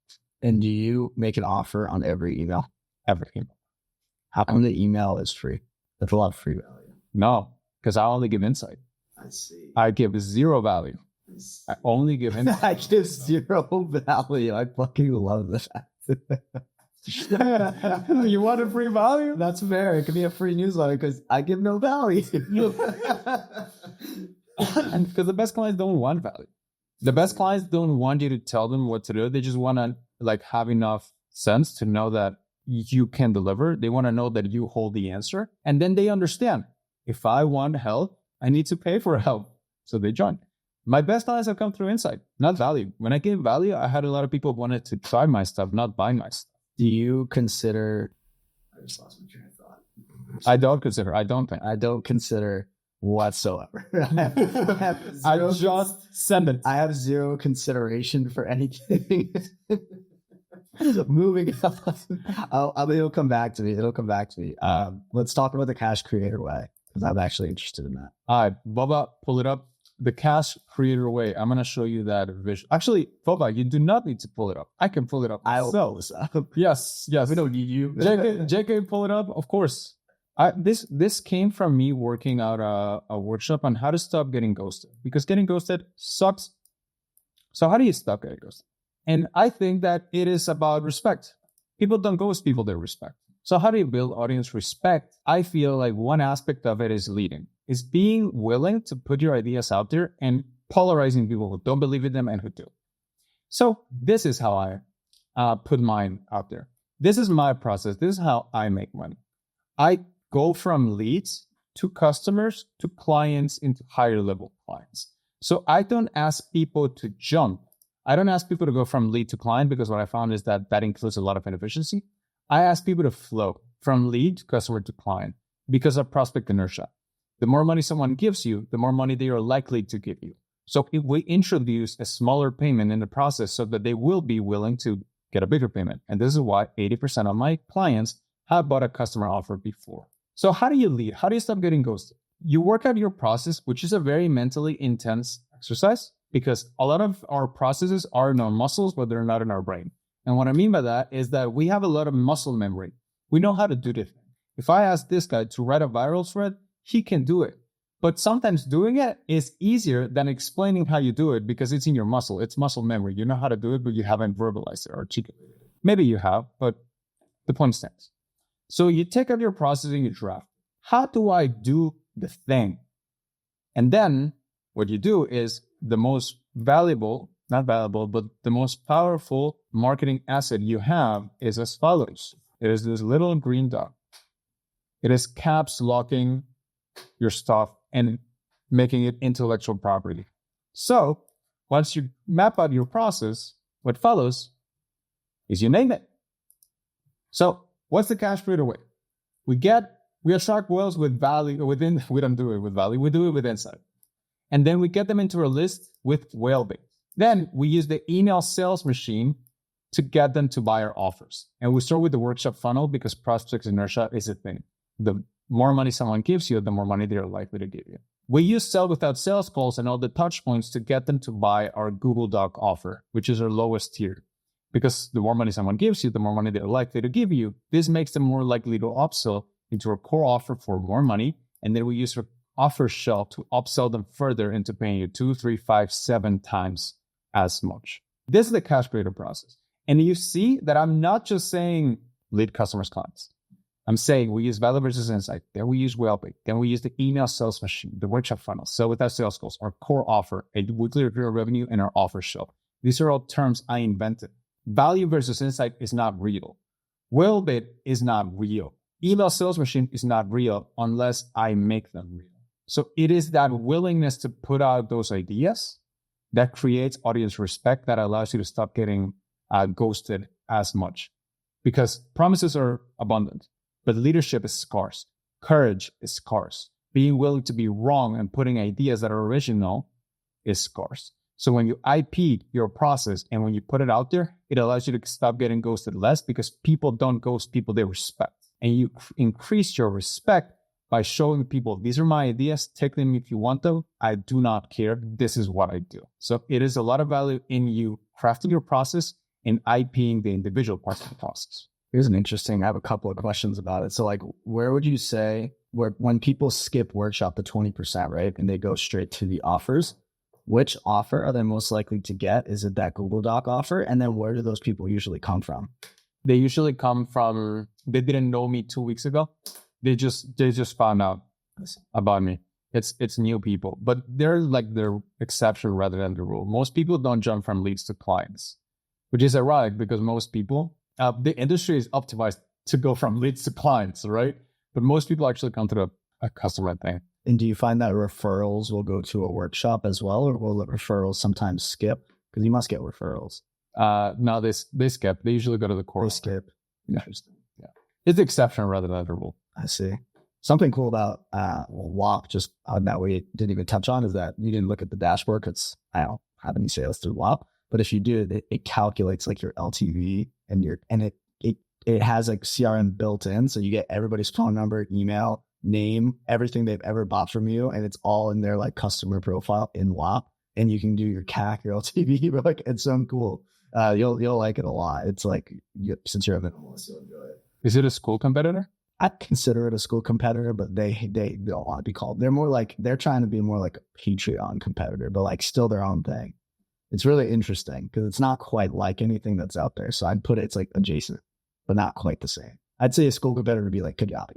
C: And do you make an offer on every email?
A: Every email.
C: How come the email is free? That's a lot of free value.
A: No, because I only give insight.
C: I see.
A: I give zero value. I only give insight.
C: I give zero value. I fucking love that.
A: You want a free value?
C: That's fair. It could be a free newsletter because I give no value.
A: And because the best clients don't want value. The best clients don't want you to tell them what to do. They just want to like have enough sense to know that you can deliver. They want to know that you hold the answer. And then they understand, if I want help, I need to pay for help. So they join. My best clients have come through insight, not value. When I gave value, I had a lot of people who wanted to try my stuff, not buy my stuff.
C: Do you consider... I just lost my train of thought.
A: I don't consider
C: whatsoever.
A: I just send it.
C: I have zero consideration for anything. Moving on. It'll come back to me. Let's talk about the Cash Creator Way, because I'm actually interested in that.
A: All right, Boba, pull it up. The Cash Creator Way. I'm going to show you that visual. Actually, Boba, you do not need to pull it up. I can pull it up.
C: I'll pull this up.
A: Yes. We don't need you. JK, pull it up. Of course. This came from me working out a workshop on how to stop getting ghosted, because getting ghosted sucks. So how do you stop getting ghosted? And I think that it is about respect. People don't ghost people they respect. So how do you build audience respect? I feel like one aspect of it is leading. Is being willing to put your ideas out there and polarizing people who don't believe in them and who do. So this is how I put mine out there. This is my process. This is how I make money. I go from leads to customers to clients into higher level clients. So I don't ask people to jump. I don't ask people to go from lead to client, because what I found is that includes a lot of inefficiency. I ask people to flow from lead to customer to client because of prospect inertia. The more money someone gives you, the more money they are likely to give you. So if we introduce a smaller payment in the process so that they will be willing to get a bigger payment. And this is why 80% of my clients have bought a customer offer before. So how do you lead? How do you stop getting ghosted? You work out your process, which is a very mentally intense exercise, because a lot of our processes are in our muscles, but they're not in our brain. And what I mean by that is that we have a lot of muscle memory. We know how to do this. If I ask this guy to write a viral thread, he can do it. But sometimes doing it is easier than explaining how you do it, because it's in your muscle. It's muscle memory. You know how to do it, but you haven't verbalized it or articulated it. Maybe you have, but the point stands. So you take out your process and you draft. How do I do the thing? And then what you do is the most valuable, not valuable, but the most powerful marketing asset you have is as follows. It is this little green dot. It is caps locking your stuff and making it intellectual property. So once you map out your process, what follows is you name it. So what's the Cash Creator Way? We attract whales with value within. We don't do it with value. We do it with insight. And then we get them into our list with whale bait. Then we use the email sales machine to get them to buy our offers. And we start with the workshop funnel because prospect inertia is a thing. The more money someone gives you, the more money they're likely to give you. We use sell without sales calls and all the touch points to get them to buy our Google Doc offer, which is our lowest tier. Because the more money someone gives you, the more money they're likely to give you. This makes them more likely to upsell into our core offer for more money. And then we use our offer shell to upsell them further into paying you 2, 3, 5, 7 times as much. This is the cash creator process. And you see that I'm not just saying lead customers, clients. I'm saying we use value versus insight. Then we use well-being. Then we use the email sales machine, the workshop funnel, sell without sales goals, our core offer, a weekly recurring revenue, and our offer show. These are all terms I invented. Value versus insight is not real. Well-being is not real. Email sales machine is not real unless I make them real. So it is that willingness to put out those ideas that creates audience respect that allows you to stop getting ghosted as much. Because promises are abundant, but leadership is scarce. Courage is scarce. Being willing to be wrong and putting ideas that are original is scarce. So when you IP your process and when you put it out there, it allows you to stop getting ghosted less because people don't ghost people they respect. And you increase your respect by showing people, these are my ideas, take them if you want them. I do not care. This is what I do. So it is a lot of value in you crafting your process and IPing the individual parts of the process.
C: Here's an interesting, I have a couple of questions about it. So like, where would you say, when people skip workshop the 20%, right? And they go straight to the offers, which offer are they most likely to get? Is it that Google Doc offer? And then where do those people usually come from?
A: They usually come from, they didn't know me 2 weeks ago. They just found out about me. It's new people, but they're like the exception rather than the rule. Most people don't jump from leads to clients, which is ironic because most people, the industry is optimized to go from leads to clients, right? But most people actually come to a customer thing.
C: And do you find that referrals will go to a workshop as well, or will the referrals sometimes skip? Because you must get referrals.
A: No, they skip. They usually go to the course.
C: They skip.
A: Interesting. Yeah, it's the exception rather than the rule.
C: I see. Something cool about WAP, just that we didn't even touch on, is that you didn't look at the dashboard because I don't have any sales through WAP. But if you do, it calculates like your LTV and it has like CRM built in, so you get everybody's phone number, email, name, everything they've ever bought from you, and it's all in their like customer profile in WAP. And you can do your CAC, your LTV, but like it's so cool. You'll like it a lot. It's like since you're a minimalist, you'll enjoy it.
A: Is it a school competitor?
C: I'd consider it a school competitor, but they don't want to be called. They're trying to be more like a Patreon competitor, but like still their own thing. It's really interesting because it's not quite like anything that's out there. So I'd put it's like adjacent, but not quite the same. I'd say a school competitor would be like Kajabi.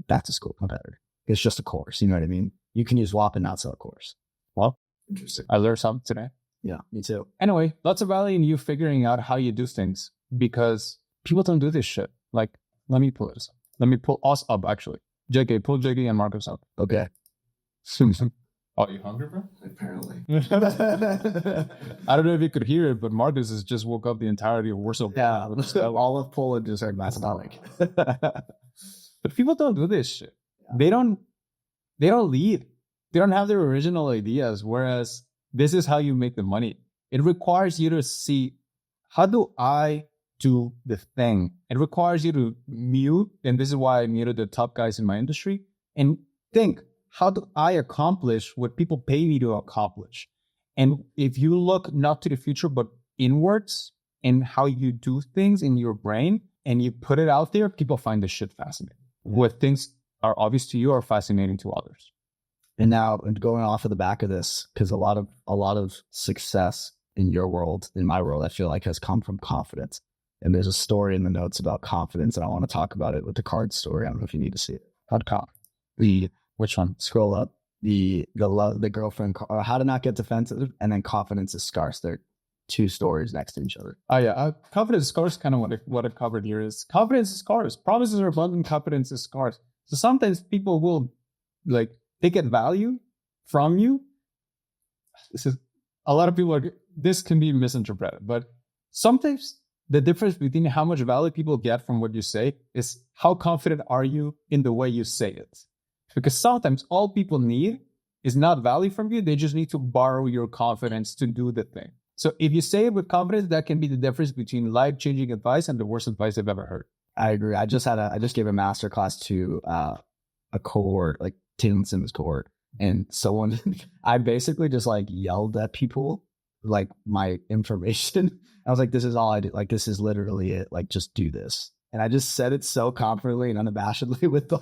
C: That's a school competitor. It's just a course. You know what I mean? You can use WAP and not sell a course.
A: Well, interesting. I learned something today.
C: Yeah, me too.
A: Anyway, lots of value in you figuring out how you do things because people don't do this shit. Like, let me pull this up. Let me pull us up, actually. JK, pull JK and Marcus up.
C: Okay.
A: Oh, you hungry, bro?
C: Apparently.
A: I don't know if you could hear it, but Marcus has just woke up the entirety of Warsaw.
C: Yeah, olive pull and just heard my stomach.
A: But people don't do this shit. Yeah. They don't lead. They don't have their original ideas, whereas this is how you make the money. It requires you to see, how do I do the thing? It requires you to mute, and this is why I muted the top guys in my industry, and think, how do I accomplish what people pay me to accomplish? And if you look not to the future, but inwards in how you do things in your brain, and you put it out there, people find this shit fascinating. Yeah. What things are obvious to you are fascinating to others.
C: And now, going off of the back of this, because a lot of success in your world, in my world, I feel like has come from confidence. And there's a story in the notes about confidence, and I want to talk about it with the card story. I don't know if you need to see it.
A: Which one?
C: Scroll up. The girlfriend, how to not get defensive, and then confidence is scarce. They're two stories next to each other.
A: Oh yeah, confidence is scarce. Kind of what it covered here is confidence is scarce. Promises are abundant. Confidence is scarce. So sometimes people will they get value from you. This is a lot of people this can be misinterpreted, but sometimes the difference between how much value people get from what you say is how confident are you in the way you say it. Because sometimes all people need is not value from you. They just need to borrow your confidence to do the thing. So if you say it with confidence, that can be the difference between life-changing advice and the worst advice I've ever heard.
C: I agree. I just gave a masterclass to a cohort, like Taylor Simmons cohort. And someone, I basically just yelled at people, my information. I was like, this is all I do. This is literally it. Just do this. And I just said it so confidently and unabashedly with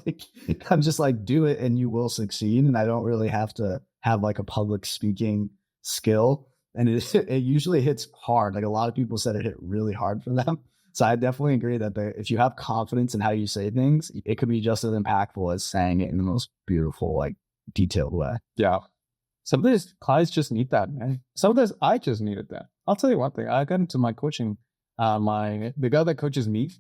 C: I'm just do it and you will succeed. And I don't really have to have a public speaking skill. and it usually hits hard. Like a lot of people said it hit really hard for them. So I definitely agree that if you have confidence in how you say things, it could be just as impactful as saying it in the most beautiful, like detailed way.
A: Yeah. Sometimes clients just need that, man. Sometimes I just needed that. I'll tell you one thing. I got into my coaching, the guy that coaches me,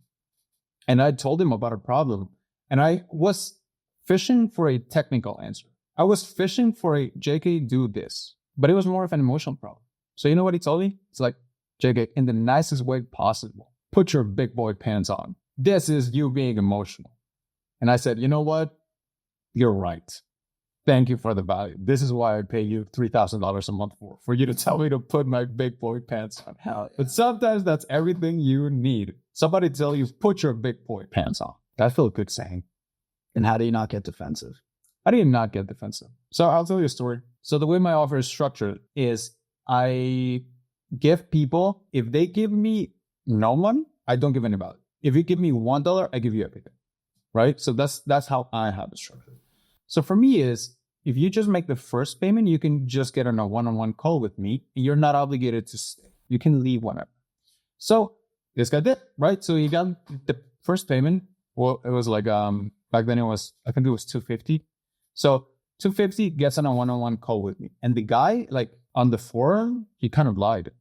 A: and I told him about a problem. And I was fishing for a technical answer. I was fishing for a JK, do this. But it was more of an emotional problem. So you know what he told me? It's like, JK, in the nicest way possible, put your big boy pants on. This is you being emotional. And I said, you know what? You're right. Thank you for the value. This is why I pay you $3,000 a month for you to tell me to put my big boy pants on.
C: Hell yeah.
A: But sometimes that's everything you need. Somebody tell you, put your big boy pants on. That feels good saying.
C: And how do you not get defensive?
A: How do you not get defensive? So I'll tell you a story. So the way my offer is structured is I give people, if they give me no money, I don't give any value. If you give me $1, I give you everything. Right? So that's how I have it structured. So for me is, if you just make the first payment, you can just get on a one-on-one call with me. You're not obligated to stay. You can leave whenever. So this guy did, right? So he got the first payment. Well, it was like, back then I think it was $250. So $250 gets on a one-on-one call with me. And the guy, like on the forum, he kind of lied.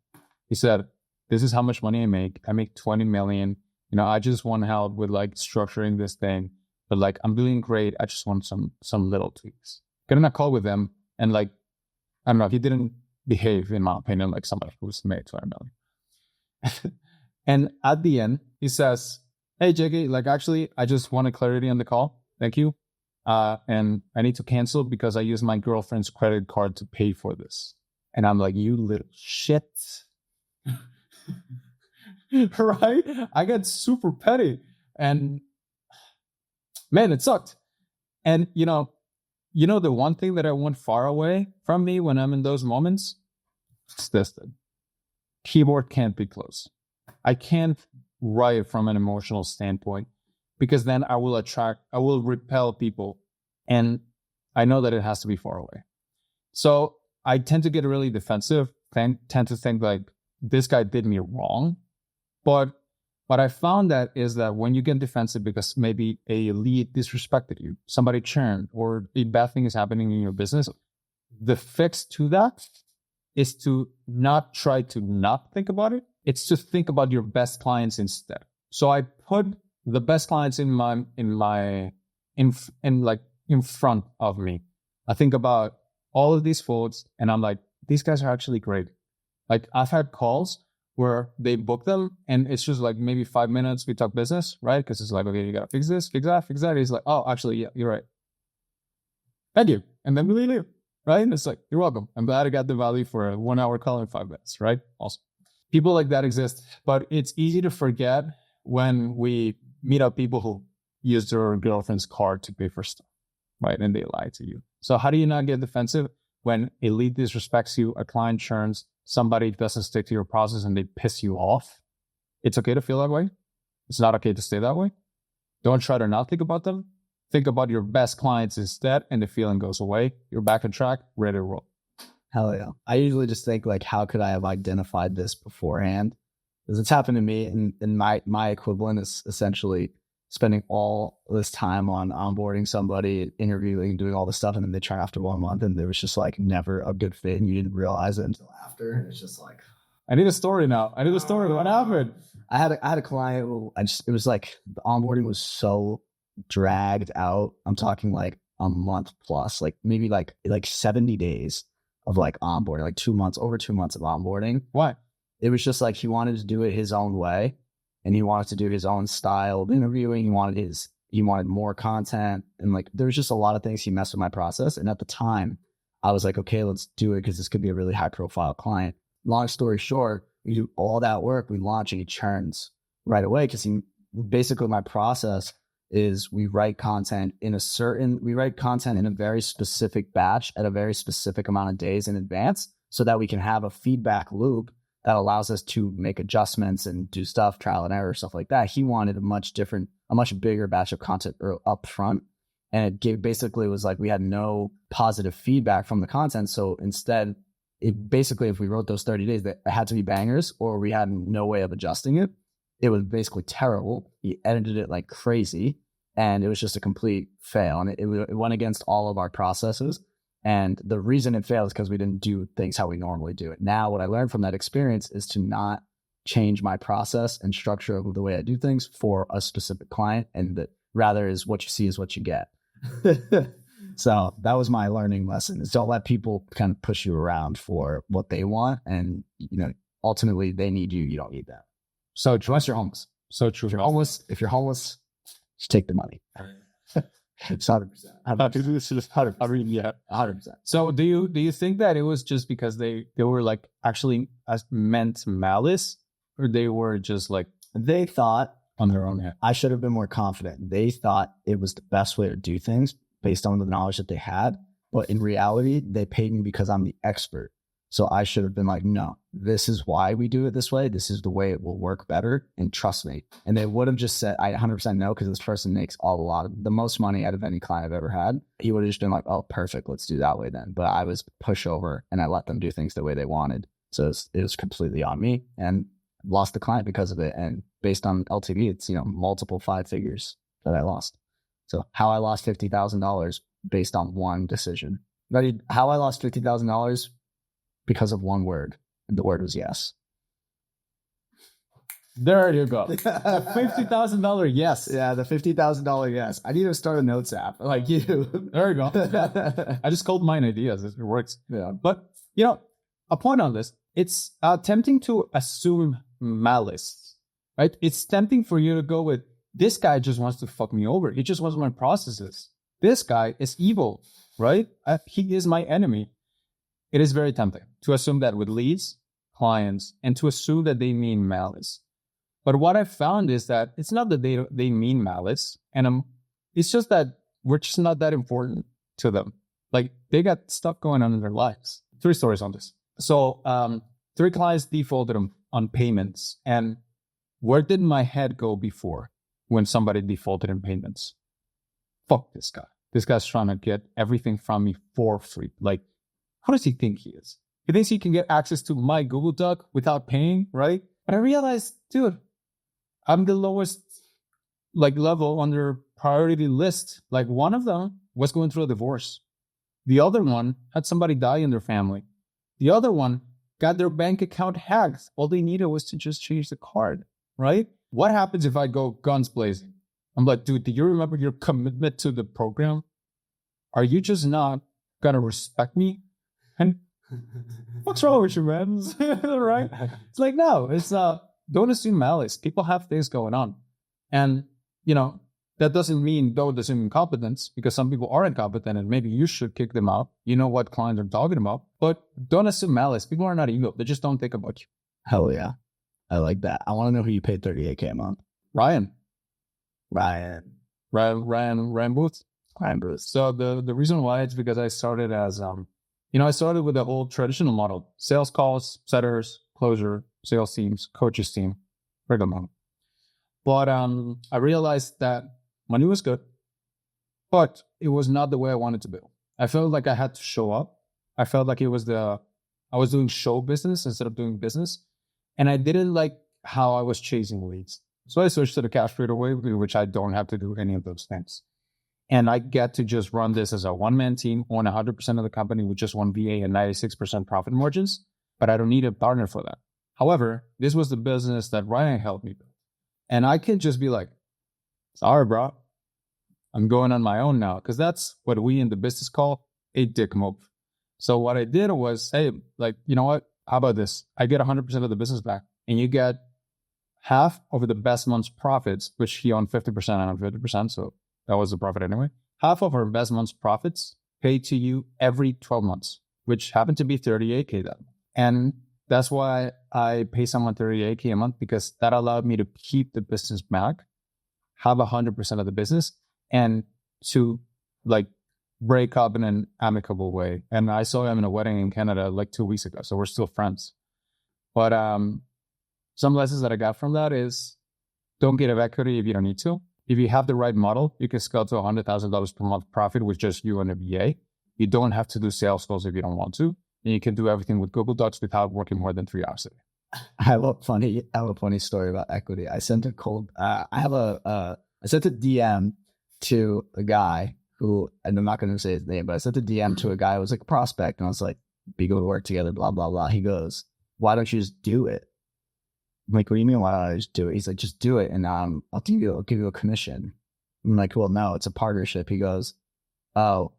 A: He said, this is how much money I make. I make 20 million. You know, I just want help with like structuring this thing. But like, I'm doing great. I just want some little tweaks. Get on a call with them. And like, I don't know, he didn't behave, in my opinion, like somebody who's made 20 million. And at the end, he says, hey, JK, like actually, I just wanted clarity on the call. Thank you. And I need to cancel because I used my girlfriend's credit card to pay for this. And I'm like, you little shit. Right? I got super petty. And man, it sucked. And you know, the one thing that I want far away from me when I'm in those moments, it's this thing. Keyboard can't be close. I can't write from an emotional standpoint because then I will repel people. And I know that it has to be far away. So I tend to get really defensive, tend to think like this guy did me wrong. But what I found that is that when you get defensive because maybe a lead disrespected you, somebody churned, or a bad thing is happening in your business, the fix to that is to not try to not think about it. It's to think about your best clients instead. So I put the best clients in front of me. I think about all of these folks and I'm like, these guys are actually great. Like I've had calls where they book them and it's just like maybe 5 minutes, we talk business, right? Because it's like, okay, you gotta fix this, fix that, fix that. He's like, oh, actually, yeah, you're right. Thank you. And then we leave, right? And it's like, you're welcome. I'm glad I got the value for a 1 hour call in 5 minutes, right? Awesome. People like that exist, but it's easy to forget when we meet up people who use their girlfriend's card to pay for stuff, right? And they lie to you. So how do you not get defensive when a lead disrespects you, a client churns, somebody doesn't stick to your process and they piss you off? It's okay to feel that way. It's not okay to stay that way. Don't try to not think about them. Think about your best clients instead, and the feeling goes away. You're back on track, ready to roll.
C: Hell yeah. I usually just think like, how could I have identified this beforehand? Because it's happened to me, and my equivalent is essentially spending all this time on onboarding somebody, interviewing, doing all this stuff, and then they try after 1 month, and there was just like never a good fit, and you didn't realize it until after. And it's just like,
A: I need a story now. I need a story. What happened?
C: I had a client who it was like the onboarding was so dragged out. I'm talking like a month plus, like maybe like 70 days of like onboarding, like 2 months, over 2 months of onboarding.
A: Why?
C: It was just like he wanted to do it his own way, and he wanted to do his own style of interviewing. He wanted more content, and like there was just a lot of things he messed with my process. And at the time, I was like, okay, let's do it because this could be a really high profile client. Long story short, we do all that work, we launch, and he churns right away because basically my process is we write content in a very specific batch at a very specific amount of days in advance so that we can have a feedback loop that allows us to make adjustments and do stuff, trial and error, stuff like that. He wanted a much bigger batch of content up front. And basically was like, we had no positive feedback from the content. So instead basically, if we wrote those 30 days, that it had to be bangers or we had no way of adjusting it. It was basically terrible. He edited it like crazy and it was just a complete fail. And it went against all of our processes. And the reason it failed is because we didn't do things how we normally do it. Now, what I learned from that experience is to not change my process and structure of the way I do things for a specific client. And that rather is what you see is what you get. So that was my learning lesson, is don't let people kind of push you around for what they want. And, ultimately they need you. You don't need them.
A: So true.
C: Unless you're homeless.
A: So true.
C: If you're homeless, just take the money. It's 100%. 100%.
A: So do you think that it was just because they were like actually meant malice, or they were just like
C: they thought
A: on their own head?
C: I should have been more confident. They thought it was the best way to do things based on the knowledge that they had. But in reality, they paid me because I'm the expert. So I should have been like, no, this is why we do it this way. This is the way it will work better. And trust me. And they would have just said, I 100% know, because this person makes the most money out of any client I've ever had. He would have just been like, oh, perfect. Let's do that way then. But I was pushover and I let them do things the way they wanted. So it was completely on me, and lost the client because of it. And based on LTV, it's, multiple 5 figures that I lost. So how I lost $50,000 based on one decision. How I lost $50,000 because of one word. And the word was yes.
A: There you go. $50,000 yes.
C: Yeah, the $50,000 yes. I need to start a notes app like you.
A: There you go. I just called mine ideas. It works.
C: Yeah.
A: But, a point on this, it's tempting to assume malice, right? It's tempting for you to go with, this guy just wants to fuck me over. He just wants my processes. This guy is evil, right? He is my enemy. It is very tempting to assume that with leads, clients, and to assume that they mean malice. But what I've found is that it's not that they mean malice, and it's just that we're just not that important to them. Like, they got stuff going on in their lives. 3 stories on this. So 3 clients defaulted on payments. And where did my head go before when somebody defaulted in payments? Fuck this guy. This guy's trying to get everything from me for free. Like, who does he think he is? He thinks he can get access to my Google Doc without paying, right? But I realized, dude, I'm the lowest level on their priority list. Like, one of them was going through a divorce. The other one had somebody die in their family. The other one got their bank account hacked. All they needed was to just change the card, right? What happens if I go guns blazing? I'm like, dude, do you remember your commitment to the program? Are you just not going to respect me? And what's wrong with you, man? Right? It's like, no, it's don't assume malice. People have things going on. And, that doesn't mean don't assume incompetence, because some people are incompetent and maybe you should kick them out. You know what clients are talking about. But don't assume malice. People are not evil. They just don't think about you.
C: Hell yeah. I like that. I want to know who you paid $38K a month.
A: Ryan
C: Booth.
A: Ryan Booth. So the reason why it's because I started as I started with the whole traditional model: sales calls, setters, closure, sales teams, coaches team, regular model. But I realized that money was good, but it was not the way I wanted to build. I felt like I had to show up. I felt like I was doing show business instead of doing business, and I didn't like how I was chasing leads. So I switched to the cash trader way, which I don't have to do any of those things. And I get to just run this as a one-man team, own 100% of the company with just one VA and 96% profit margins, but I don't need a partner for that. However, this was the business that Ryan helped me build. And I can just be like, sorry, bro, I'm going on my own now, because that's what we in the business call a dick move. So what I did was, hey, you know what? How about this? I get 100% of the business back, and you get half of the best month's profits, which he owned 50% and on 50%. So that was the profit anyway. Half of our best month's profits paid to you every 12 months, which happened to be 38K then. And that's why I pay someone 38K a month, because that allowed me to keep the business back, have 100% of the business, and to break up in an amicable way. And I saw him in a wedding in Canada 2 weeks ago, so we're still friends. But some lessons that I got from that is, don't get equity if you don't need to. If you have the right model, you can scale to $100,000 per month profit with just you and a VA. You don't have to do sales calls if you don't want to. and you can do everything with Google Docs without working more than 3 hours a day.
C: I have a funny story about equity. I sent a DM to a guy who, and I'm not going to say his name, but I sent a DM to a guy who was like a prospect, and I was like, "We go to work together, blah blah blah." He goes, "Why don't you just do it?" I'm like, "What do you mean? Why don't I just do it?" He's like, "Just do it, and I'll give you a commission." I'm like, "Well, no, it's a partnership." He goes, "Oh,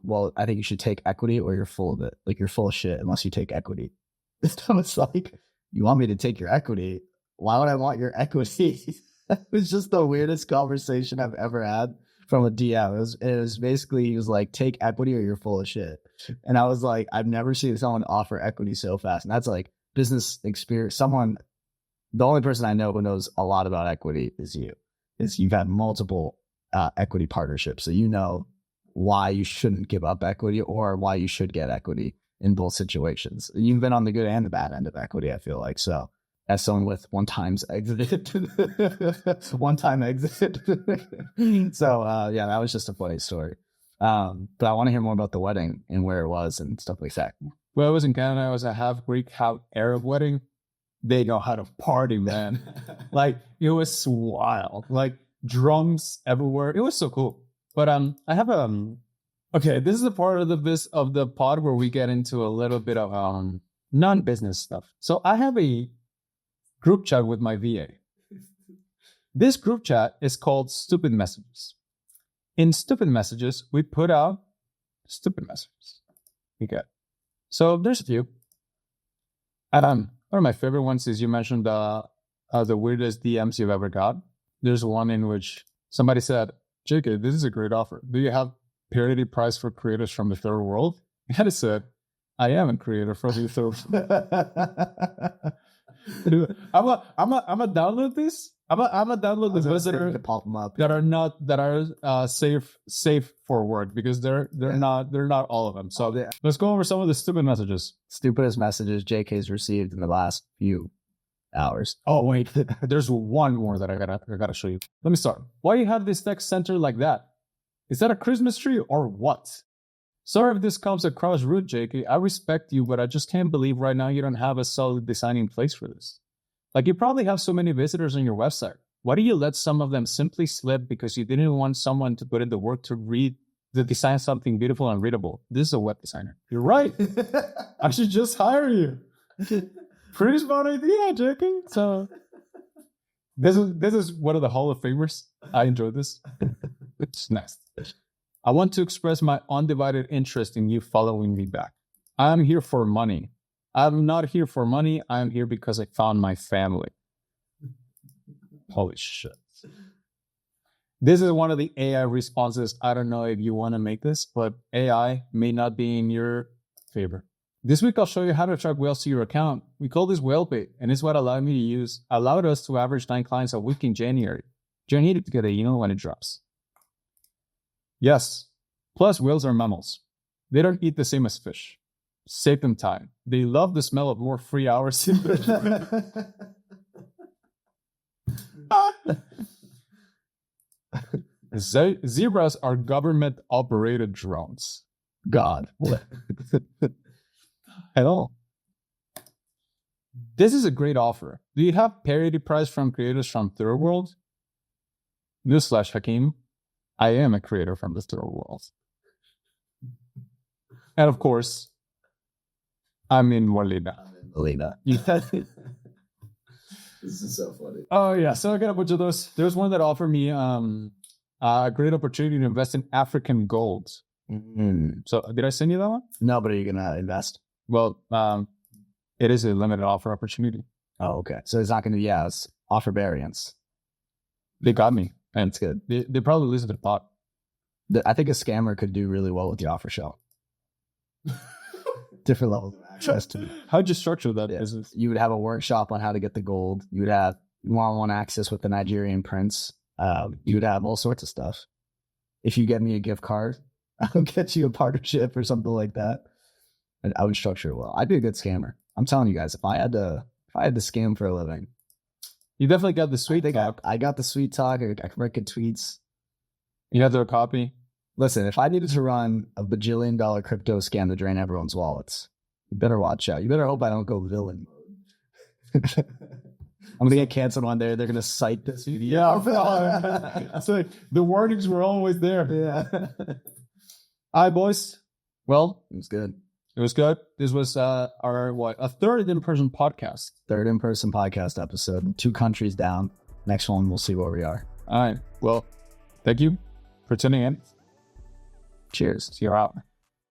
C: well, I think you should take equity, or you're full of it. Like you're full of shit unless you take equity." I was like, "You want me to take your equity? Why would I want your equity?" It was just the weirdest conversation I've ever had from a DM. It was basically, he was like, "Take equity or you're full of shit." And I was like, I've never seen someone offer equity so fast. And that's like business experience. The only person I know who knows a lot about equity is you. You've had multiple equity partnerships. So you know why you shouldn't give up equity or why you should get equity in both situations. You've been on the good and the bad end of equity, I feel like. So as someone with one time exit. So yeah, that was just a funny story. But I want to hear more about the wedding and where it was and stuff like that.
A: Well, I was in Canada. It was a half Greek, half Arab wedding. They know how to party, man. Like it was wild. Like drums everywhere. It was so cool. But I have okay, this is a part of the pod where we get into a little bit of non-business stuff. So I have a group chat with my VA. This group chat is called Stupid Messages. In Stupid Messages, we put out stupid messages. Okay. So there's a few. One of my favorite ones is you mentioned the weirdest DMs you've ever got. There's one in which somebody said, "JK, this is a great offer. Do you have parity price for creators from the third world?" And I said, "I am a creator from the third world." I'm a download this. I'm a download the ones that are safe for work because they're not all of them. So let's go over some of the stupid messages.
C: Stupidest messages JK's received in the last few hours.
A: Oh wait, there's one more that I gotta show you. Let me start. Why you have this text center like that? Is that a Christmas tree or what? Sorry if this comes across rude, JK. I respect you, but I just can't believe right now you don't have a solid design in place for this. Like you probably have so many visitors on your website. Why do you let some of them simply slip because you didn't want someone to put in the work to design something beautiful and readable? This is a web designer. You're right. I should just hire you. Pretty smart idea, JK. So this is one of the Hall of Famers. I enjoyed this. It's next. I want to express my undivided interest in you following me back. I am here for money. I'm not here for money. I am here because I found my family. Holy shit. This is one of the AI responses. I don't know if you want to make this, but AI may not be in your favor. This week, I'll show you how to attract whales to your account. We call this whale bait, and it's what allowed us to average 9 clients a week in January. You need to get an email when it drops. Yes. Plus, whales are mammals. They don't eat the same as fish. Save them time. They love the smell of more free hours in their Zebras are government-operated drones.
C: God.
A: Hello. This is a great offer. Do you have parity price from creators from third world? Newsflash, Hakeem. I am a creator from the third world. And of course, I'm in Molina.
C: Molina.
A: This
C: is so funny.
A: Oh, yeah. So I got a bunch of those. There's one that offered me a great opportunity to invest in African gold.
C: Mm-hmm.
A: So did I send you that one?
C: No, but are you going to invest?
A: Well, it is a limited offer opportunity.
C: Oh, okay. So it's not going to, it's offer variance.
A: They got me. And
C: it's good.
A: They probably listen to the pot.
C: I think a scammer could do really well with the offer shell. Different levels of access to it.
A: How'd you structure that business?
C: You would have a workshop on how to get the gold. You would have one-on-one access with the Nigerian prince. You would have all sorts of stuff. If you get me a gift card, I'll get you a partnership or something like that. And I would structure it well. I'd be a good scammer. I'm telling you guys, if I had to scam for a living.
A: You definitely got the sweet talk.
C: I got the sweet talk. I write good tweets.
A: You have their copy.
C: Listen, if I needed to run a bajillion-dollar crypto scam to drain everyone's wallets, You better watch out. You better hope I don't go villain mode. I'm gonna get canceled one day. They're gonna cite this video.
A: Yeah, so the warnings were always there.
C: Yeah.
A: All right, boys. Well,
C: It was good.
A: it was good. This was a third in-person podcast.
C: Third in-person podcast episode. 2 countries down. Next one, we'll see where we are.
A: All right. Well, thank you for tuning in.
C: Cheers.
A: See you out.